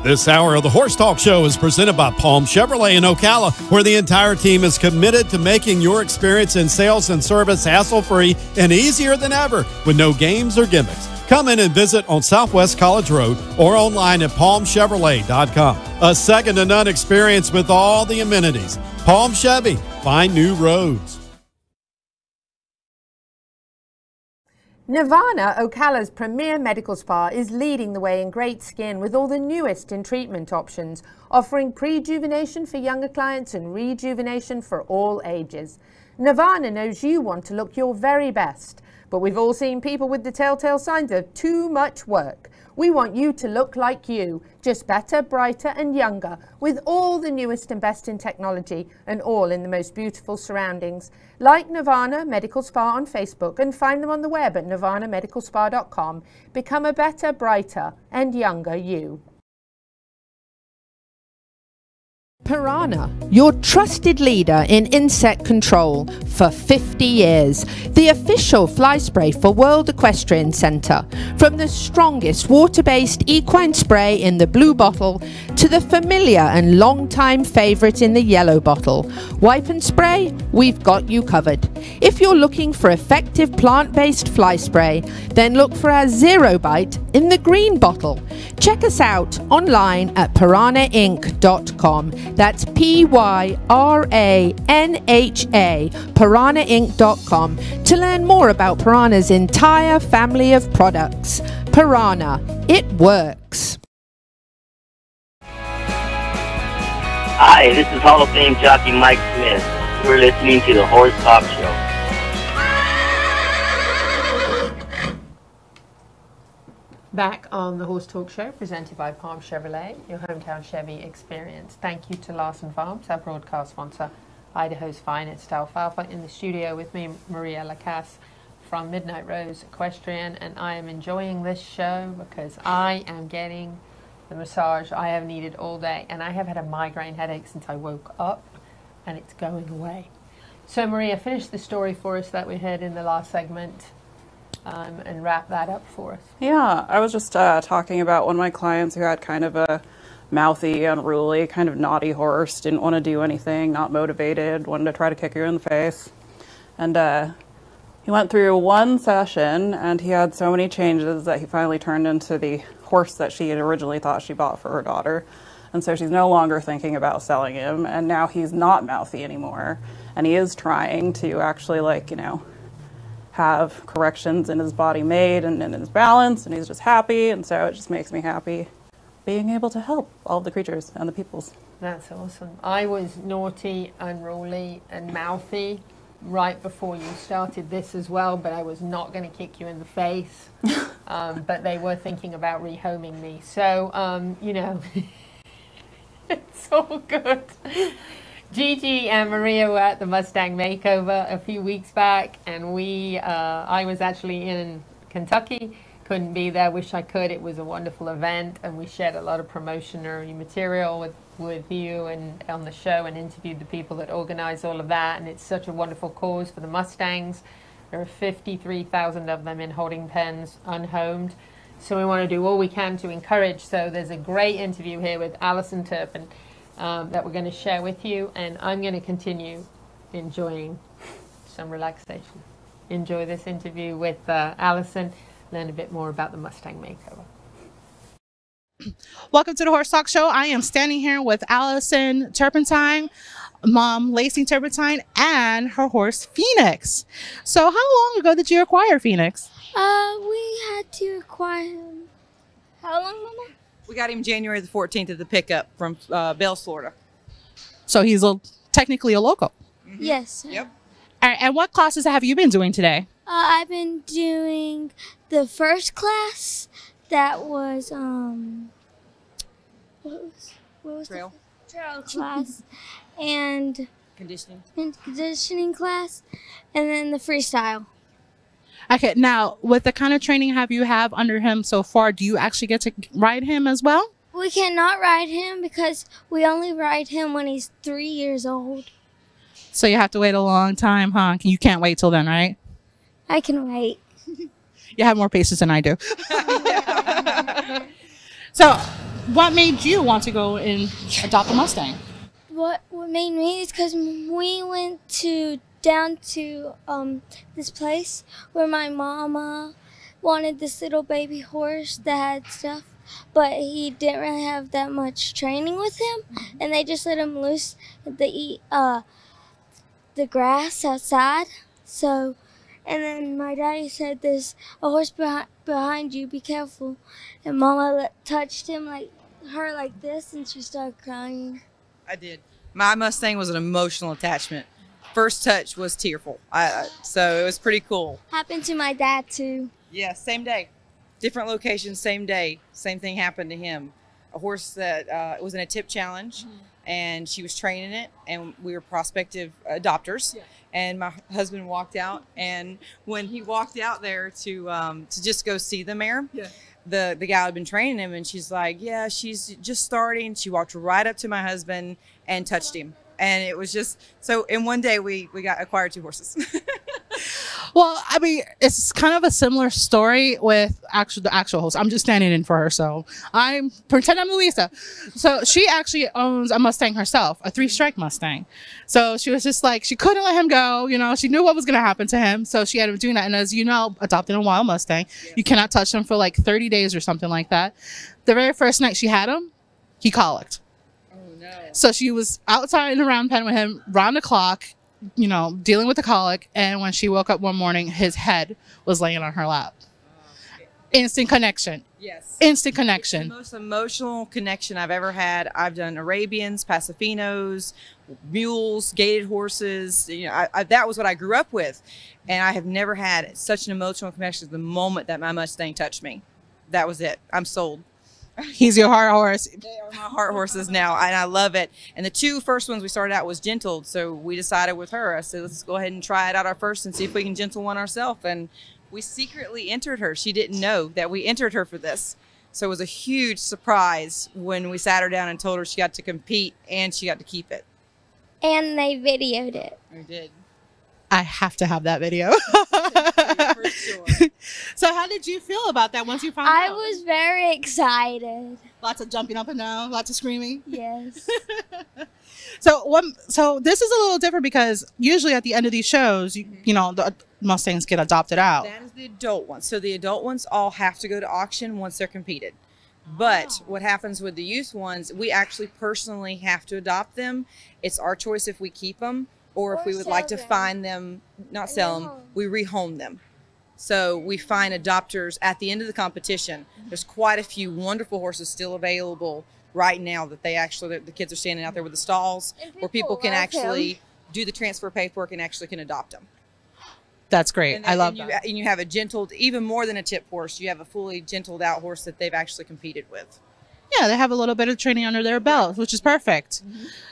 This hour of the Horse Talk Show is presented by Palm Chevrolet in Ocala, where the entire team is committed to making your experience in sales and service hassle-free and easier than ever, with no games or gimmicks. Come in and visit on Southwest College Road or online at palmchevrolet.com. A second-to-none experience with all the amenities. Palm Chevy, find new roads. Nirvana, Ocala's premier medical spa, is leading the way in great skin with all the newest in treatment options, offering prejuvenation for younger clients and rejuvenation for all ages. Nirvana knows you want to look your very best, but we've all seen people with the telltale signs of too much work. We want you to look like you, just better, brighter and younger, with all the newest and best in technology, and all in the most beautiful surroundings. Like Nirvana Medical Spa on Facebook and find them on the web at nirvanamedicalspa.com. Become a better, brighter and younger you. Piranha, your trusted leader in insect control for 50 years. The official fly spray for World Equestrian Center. From the strongest water-based equine spray in the blue bottle to the familiar and long-time favorite in the yellow bottle. Wipe and spray, we've got you covered. If you're looking for effective plant-based fly spray, then look for our Zero Bite in the green bottle. Check us out online at piranhainc.com. That's Pyranha, piranhainc.com, to learn more about Piranha's entire family of products. Piranha, it works. Hi, this is Hall of Fame jockey Mike Smith. You're listening to the Horse Talk Show. Back on the Horse Talk Show, presented by Palm Chevrolet, your hometown Chevy experience. Thank you to Larson Farms, our broadcast sponsor, Idaho's finest alfalfa. In the studio with me, Maria LaCasse from Midnight Rose Equestrian, and I am enjoying this show because I am getting the massage I have needed all day, and I have had a migraine headache since I woke up, and it's going away. So Maria, finish the story for us that we heard in the last segment. And wrap that up for us. Yeah, I was just talking about one of my clients who had kind of a mouthy, unruly, kind of naughty horse, didn't want to do anything, not motivated, wanted to try to kick you in the face. And he went through one session and he had so many changes that he finally turned into the horse that she had originally thought she bought for her daughter. And so she's no longer thinking about selling him, and now he's not mouthy anymore. And he is trying to actually, like, you know, have corrections in his body made and in his balance, and he's just happy, and so it just makes me happy being able to help all of the creatures and the peoples. That's awesome. I was naughty, unruly and mouthy right before you started this as well, but I was not going to kick you in the face. But they were thinking about rehoming me, so you know, it's all good. Gigi and Maria were at the Mustang Makeover a few weeks back, and I was actually in Kentucky. Couldn't be there, wish I could. It was a wonderful event, and we shared a lot of promotionary material with you and on the show, and interviewed the people that organize all of that. And it's such a wonderful cause for the Mustangs. There are 53,000 of them in holding pens, unhomed. So we want to do all we can to encourage. So there's a great interview here with Alisen Turpin that we're going to share with you, and I'm going to continue enjoying some relaxation. Enjoy this interview with Alisen. Learn a bit more about the Mustang Makeover. Welcome to the Horse Talk Show. I am standing here with Alisen Turpin, Mom Lacy Turpin, and her horse Phoenix. So how long ago did you acquire Phoenix? We had to acquire him. How long, Mama? We got him January the 14th at the pickup from Bells, Florida. So he's technically a local. Mm-hmm. Yes. Yep. All right, and what classes have you been doing today? I've been doing the first class. That was what was trail class and conditioning class, and then the freestyle. Okay, now with the kind of training you have under him so far, do you actually get to ride him as well? We cannot ride him because we only ride him when he's 3 years old. So you have to wait a long time, huh? You can't wait till then, right? I can wait. You have more patience than I do. So, what made you want to go and adopt a Mustang? What made me is because we went down to this place where my mama wanted this little baby horse that had stuff, but he didn't really have that much training with him, and they just let him loose to eat the grass outside. So. And then my daddy said, "There's a horse behind you, be careful." And Mama touched him like this, and she started crying. I did. My Mustang was an emotional attachment. First touch was tearful. So it was pretty cool. Happened to my dad too. Yeah, same day. Different location, same day. Same thing happened to him. A horse that was in a tip challenge, and she was training it, and we were prospective adopters. Yeah. And my husband walked out, and when he walked out there to just go see the mare, the gal had been training him, and she's like, "Yeah, she's just starting." She walked right up to my husband and touched him, and it was just so. In one day, we acquired 2 horses. Well, I mean, it's kind of a similar story with the actual host. I'm just standing in for her, so I pretend I'm Louisa. So she actually owns a Mustang herself, a 3-strike Mustang. So she was just like, she couldn't let him go. You know, she knew what was going to happen to him, so she ended up doing that. And as you know, adopting a wild Mustang, you cannot touch them for like 30 days or something like that. The very first night she had him, he colicked. Oh no! So she was outside in the round pen with him round the clock, you know, dealing with the colic, and when she woke up one morning, his head was laying on her lap. Instant connection. Yes. Instant connection. It's the most emotional connection I've ever had. I've done Arabians, Pasafinos, mules, gaited horses. You know, that was what I grew up with, and I have never had such an emotional connection the moment that my Mustang touched me. That was it. I'm sold. He's your heart horse. They are my heart horses now, and I love it. And the 2 first ones we started out was gentled, so we decided with her, I said, let's go ahead and try it out our first and see if we can gentle one ourselves. And we secretly entered her. She didn't know that we entered her for this. So it was a huge surprise when we sat her down and told her she got to compete and she got to keep it. And they videoed it. We did. I have to have that video. For sure. So how did you feel about that once you found out? I was very excited. Lots of jumping up and down, lots of screaming. Yes. So this is a little different because usually at the end of these shows, you know, the Mustangs get adopted out. That is the adult ones. So the adult ones all have to go to auction once they're competed. But what happens with the youth ones, we actually personally have to adopt them. It's our choice if we keep them or if we would like to find them, not sell them, we rehome them. So we find adopters at the end of the competition. There's quite a few wonderful horses still available right now that they actually, the kids are standing out there with the stalls where people can actually do the transfer paperwork and actually can adopt them. That's great. I love that. And you have a gentled, even more than a tip horse, you have a fully gentled out horse that they've actually competed with. Yeah, they have a little bit of training under their belt, which is perfect.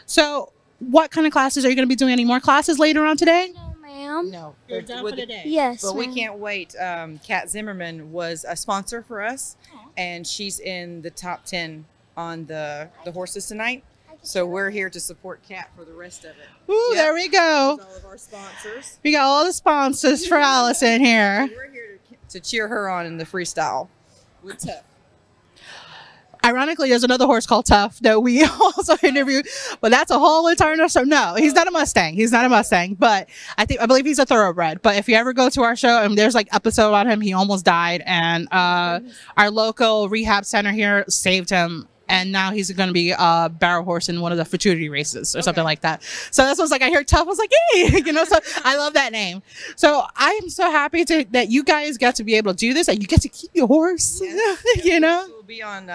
So what kind of classes are you going to be doing? Any more classes later on today? No, ma'am. Mom? No, You're done for the day. Yes, But we ma'am. can't wait. Kat Zimmerman was a sponsor for us, and she's in the top 10 on the horses tonight. So we're here to support Kat for the rest of it. Ooh, there we go. There's all of our sponsors. We got all the sponsors for Alisen here. We're here to cheer her on in the freestyle with Tough. Ironically, there's another horse called Tough that we also interviewed, but that's a whole entire. So no, he's not a Mustang. He's not a Mustang, but I believe he's a thoroughbred. But if you ever go to our show, and there's like episode on him, he almost died, and our local rehab center here saved him. And now he's going to be a barrel horse in one of the futurity races or something like that. So that's what's like, I heard Tough, I was like, hey, so I love that name. So I'm so happy that you guys get to be able to do this, and you get to keep your horse, We'll be on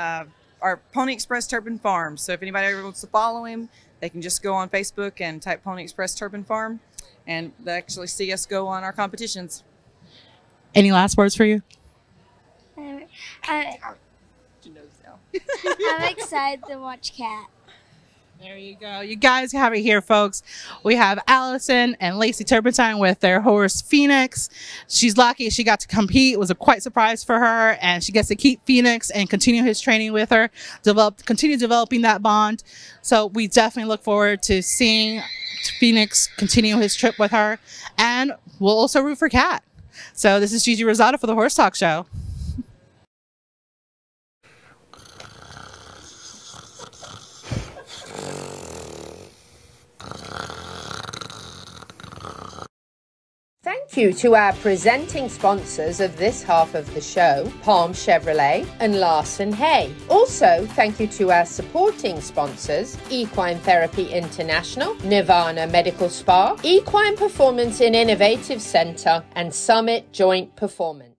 our Pony Express Turpin Farm. So if anybody ever wants to follow him, they can just go on Facebook and type Pony Express Turpin Farm, and they actually see us go on our competitions. Any last words for you? I'm excited to watch Kat. There you go. You guys have it here, folks. We have Alisen and Lacy Turpin with their horse Phoenix. She's lucky she got to compete. It was a quite surprise for her, and she gets to keep Phoenix and continue his training with her, continue developing that bond. So we definitely look forward to seeing Phoenix continue his trip with her, and we'll also root for Kat. So this is Gigi Rosado for the Horse Talk Show. Thank you to our presenting sponsors of this half of the show, Palm Chevrolet and Larson Hay. Also, thank you to our supporting sponsors, Equine Therapy International, Nirvana Medical Spa, Equine Performance and Innovative Center, and Summit Joint Performance.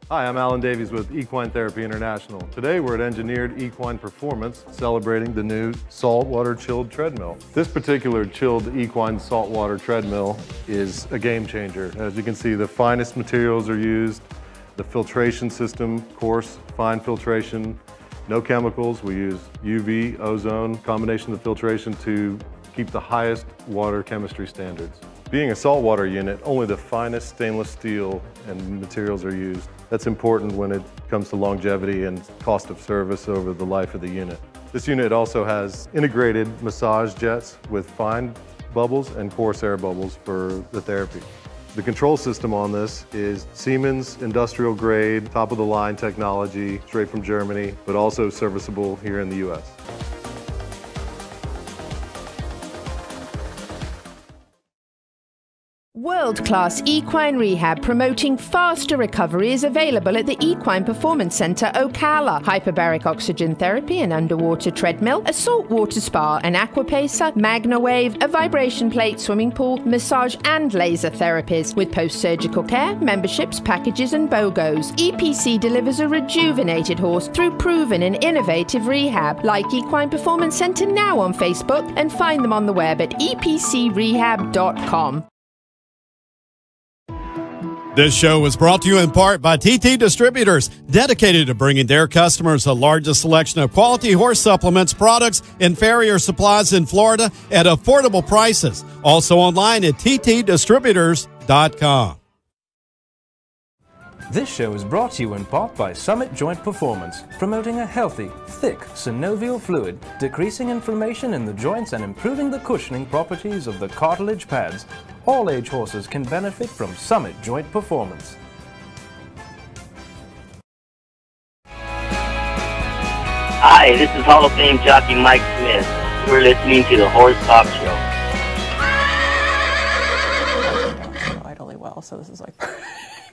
Hi, I'm Alan Davies with Equine Therapy International. Today we're at Engineered Equine Performance celebrating the new saltwater chilled treadmill. This particular chilled equine saltwater treadmill is a game changer. As you can see, the finest materials are used, the filtration system, coarse, fine filtration, no chemicals. We use UV, ozone, combination of filtration to keep the highest water chemistry standards. Being a saltwater unit, only the finest stainless steel and materials are used. That's important when it comes to longevity and cost of service over the life of the unit. This unit also has integrated massage jets with fine bubbles and coarse air bubbles for the therapy. The control system on this is Siemens industrial grade, top of the line technology, straight from Germany, but also serviceable here in the US. World-class equine rehab promoting faster recovery is available at the Equine Performance Center, Ocala. Hyperbaric oxygen therapy, an underwater treadmill, a saltwater spa, an aquapacer, MagnaWave, a vibration plate, swimming pool, massage and laser therapies. With post-surgical care, memberships, packages and BOGOs, EPC delivers a rejuvenated horse through proven and innovative rehab. Like Equine Performance Center now on Facebook and find them on the web at epcrehab.com. This show was brought to you in part by TT Distributors, dedicated to bringing their customers the largest selection of quality horse supplements, products, and farrier supplies in Florida at affordable prices. Also online at ttdistributors.com. This show is brought to you in part by Summit Joint Performance, promoting a healthy, thick synovial fluid, decreasing inflammation in the joints and improving the cushioning properties of the cartilage pads. All age horses can benefit from Summit Joint Performance. Hi, this is Hall of Fame jockey Mike Smith. You're listening to the Horse Talk Show. Vitally well, so this is like...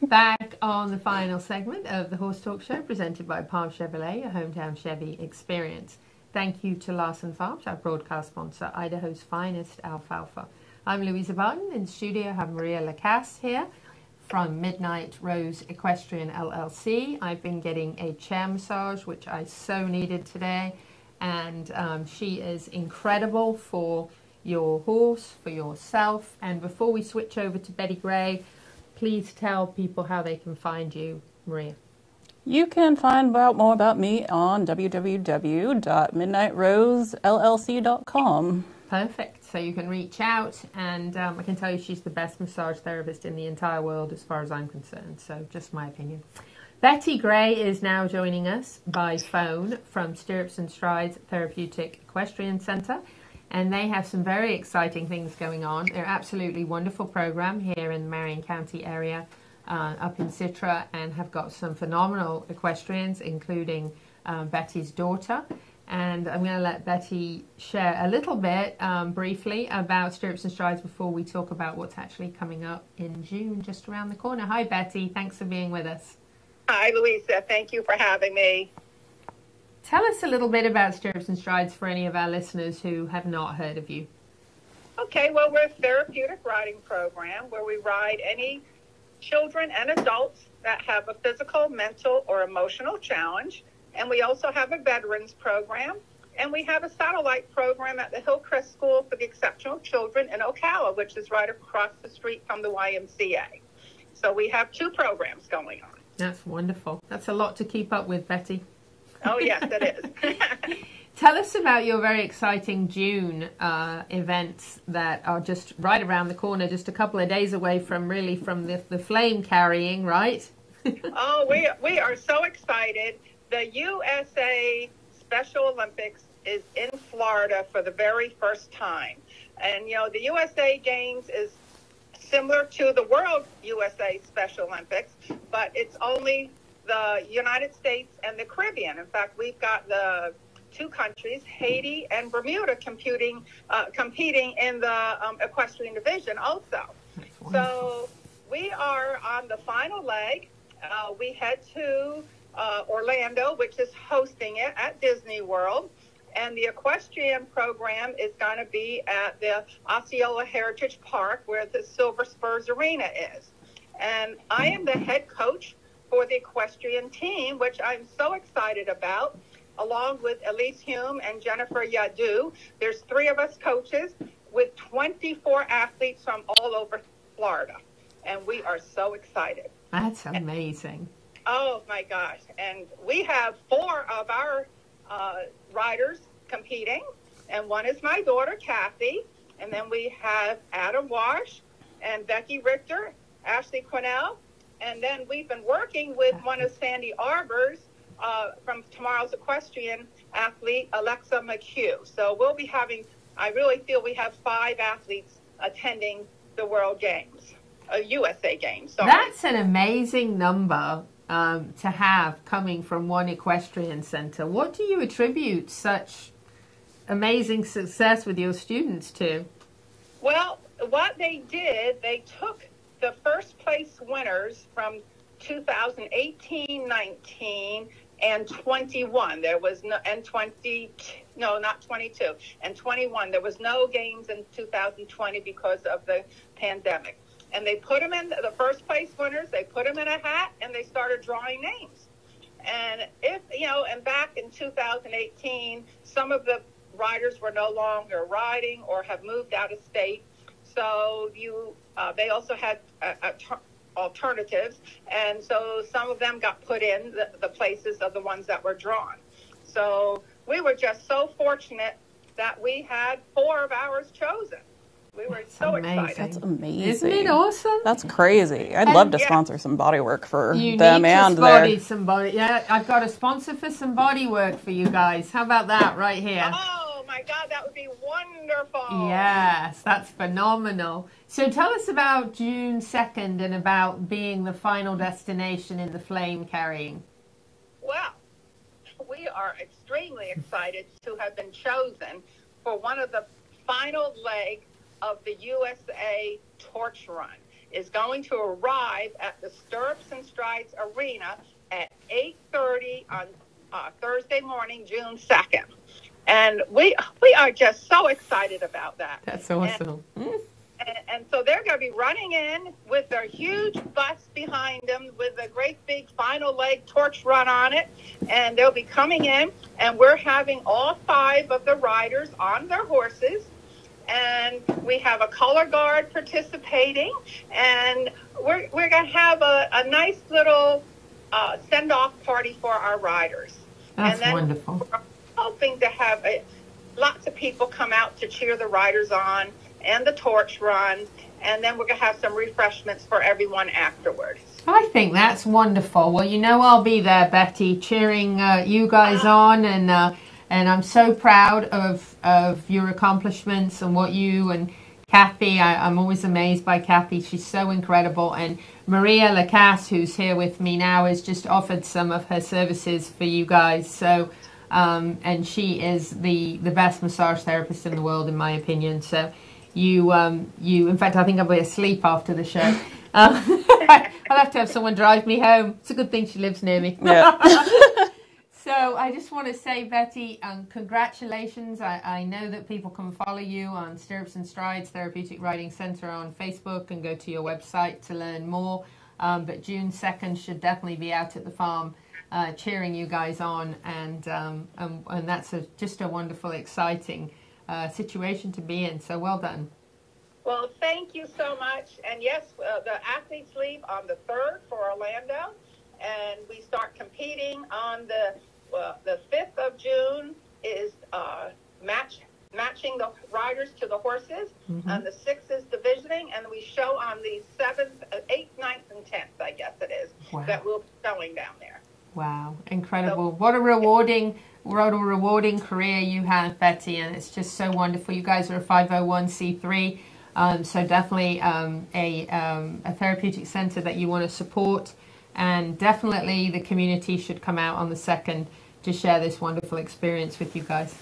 Back on the final segment of the Horse Talk Show, presented by Palm Chevrolet, a hometown Chevy experience. Thank you to Larson Farms, our broadcast sponsor, Idaho's finest alfalfa. I'm Louisa Barton. In studio, I have Maria LaCasse here from Midnight Rose Equestrian LLC. I've been getting a chair massage, which I so needed today, and she is incredible for your horse, for yourself. And before we switch over to Betty Gray, please tell people how they can find you, Maria. You can find out more about me on www.midnightrosellc.com. perfect. So you can reach out, and I can tell you she's the best massage therapist in the entire world as far as I'm concerned. So just my opinion. Betty Gray is now joining us by phone from Stirrups and Strides Therapeutic Equestrian Center. And they have some very exciting things going on. They're absolutely wonderful program here in the Marion County area, up in Citra, and have got some phenomenal equestrians, including Betty's daughter. And I'm going to let Betty share a little bit briefly about Stirrups and Strides before we talk about what's actually coming up in June, just around the corner. Hi, Betty. Thanks for being with us. Hi, Louisa. Thank you for having me. Tell us a little bit about Stirrups and Strides for any of our listeners who have not heard of you. Okay, well, we're a therapeutic riding program where we ride any children and adults that have a physical, mental, or emotional challenge. And we also have a veterans program. And we have a satellite program at the Hillcrest School for the Exceptional Children in Ocala, which is right across the street from the YMCA. So we have 2 programs going on. That's wonderful. That's a lot to keep up with, Betty. Oh, yes, it is. Tell us about your very exciting June events that are just right around the corner, just a couple of days away from the flame carrying, right? Oh, we are so excited. The USA Special Olympics is in Florida for the very first time. And, you know, the USA Games is similar to the World USA Special Olympics, but it's only the United States and the Caribbean. In fact, we've got the 2 countries, Haiti and Bermuda, competing in the equestrian division also. So we are on the final leg. We head to Orlando, which is hosting it at Disney World. And the equestrian program is going to be at the Osceola Heritage Park, where the Silver Spurs Arena is. And I am the head coach for the equestrian team, which I'm so excited about, along with Elise Hume and Jennifer Yadu. There's 3 of us coaches with 24 athletes from all over Florida. And we are so excited. That's amazing. Oh, my gosh. And we have 4 of our riders competing, and one is my daughter, Kathy, and then we have Adam Wash and Becky Richter, Ashley Quinnell, and then we've been working with one of Sandy Arbor's from Tomorrow's Equestrian athlete, Alexa McHugh. So we'll be having, I really feel we have 5 athletes attending the World Games, USA Games. Sorry. That's an amazing number to have coming from one equestrian center. What do you attribute such amazing success with your students to? Well, what they did, they took the first place winners from 2018, 19, and 21. There was no, and 20, no, not 22, and 21. There was no games in 2020 because of the pandemic. And they put them in, the first place winners, they put them in a hat, and they started drawing names. And if, you know, and back in 2018, some of the riders were no longer riding or have moved out of state. So they also had alternatives. And so some of them got put in the places of the ones that were drawn. So we were just so fortunate that we had 4 of ours chosen. We were so excited. That's amazing. Isn't it awesome? That's crazy. I'd love to sponsor some body work for you them need and to their... some body. Yeah, I've got a sponsor for some body work for you guys. How about that right here? Oh my God, that would be wonderful. Yes, that's phenomenal. So tell us about June 2nd and about being the final destination in the flame carrying. Well, we are extremely excited to have been chosen for one of the final legs of the USA Torch Run. Is going to arrive at the Stirrups and Strides Arena at 8:30 on Thursday morning, June 2nd. And we are just so excited about that. That's awesome. And so they're going to be running in with their huge bus behind them with a great big final leg torch run on it. And they'll be coming in, and we're having all 5 of the riders on their horses. And we have a color guard participating, and we're going to have a nice little send-off party for our riders. That's and then wonderful. We're hoping to have lots of people come out to cheer the riders on and the torch run. And then we're going to have some refreshments for everyone afterwards. I think that's wonderful. Well, you know I'll be there, Betty, cheering you guys on, and I'm so proud of your accomplishments and what you and Kathy. I'm always amazed by Kathy. She's so incredible. And Maria LaCasse, who's here with me now, has just offered some of her services for you guys. So, and she is the best massage therapist in the world, in my opinion. So. You, in fact, I think I'll be asleep after the show. I'll have to have someone drive me home. It's a good thing she lives near me. Yeah. So I just want to say, Betty, congratulations. I know that people can follow you on Stirrups and Strides Therapeutic Riding Center on Facebook and go to your website to learn more. But June 2nd should definitely be out at the farm cheering you guys on. And that's just a wonderful, exciting situation to be in. So well done. Well, thank you so much. And yes, the athletes leave on the 3rd for Orlando, and we start competing on the 5th of June is matching the riders to the horses, and the 6th is divisioning, and we show on the 7th, 8th, 9th, and 10th, I guess it is, that we'll be showing down there. Wow, incredible. What a rewarding career you have, Betty, and it's just so wonderful. You guys are a 501c3, so definitely a therapeutic center that you want to support, and definitely the community should come out on the 2nd to share this wonderful experience with you guys.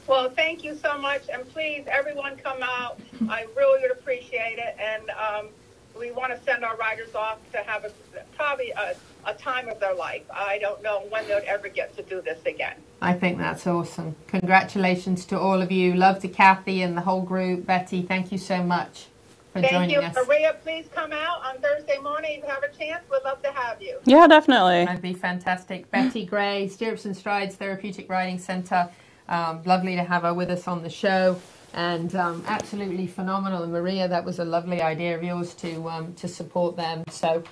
Well, thank you so much, and please, everyone come out. I really would appreciate it, and we want to send our riders off to have probably a time of their life. I don't know when they'll ever get to do this again. I think that's awesome. Congratulations to all of you. Love to Kathy and the whole group. Betty, thank you so much for joining us. Thank you. Maria, please come out on Thursday morning if you have a chance. We'd love to have you. Yeah, definitely. That'd be fantastic. Betty Gray, Stirrups and Strides Therapeutic Riding Center. Lovely to have her with us on the show. And absolutely phenomenal. And Maria, that was a lovely idea of yours to support them. So,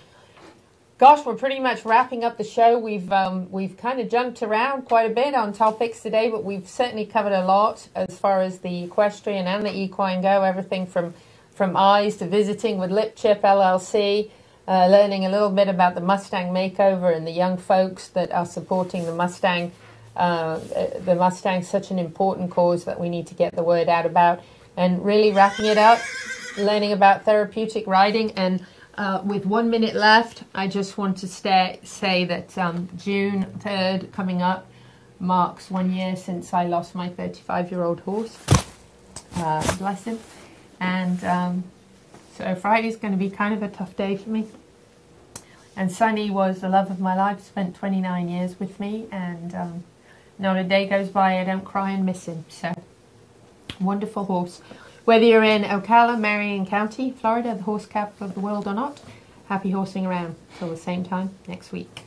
gosh, we're pretty much wrapping up the show. We've kind of jumped around quite a bit on topics today, but we've certainly covered a lot as far as the equestrian and the equine go. Everything from eyes to visiting with Lip Chip LLC, learning a little bit about the Mustang Makeover and the young folks that are supporting the Mustang. The Mustang's such an important cause that we need to get the word out about, and really wrapping it up, learning about therapeutic riding. And with 1 minute left, I just want to say that June 3rd coming up marks 1 year since I lost my 35-year-old horse. Bless him. And so Friday's going to be kind of a tough day for me. And Sonny was the love of my life, spent 29 years with me, and not a day goes by I don't cry and miss him. So, wonderful horse. Whether you're in Ocala, Marion County, Florida, the horse capital of the world or not, happy horsing around. Till the same time next week.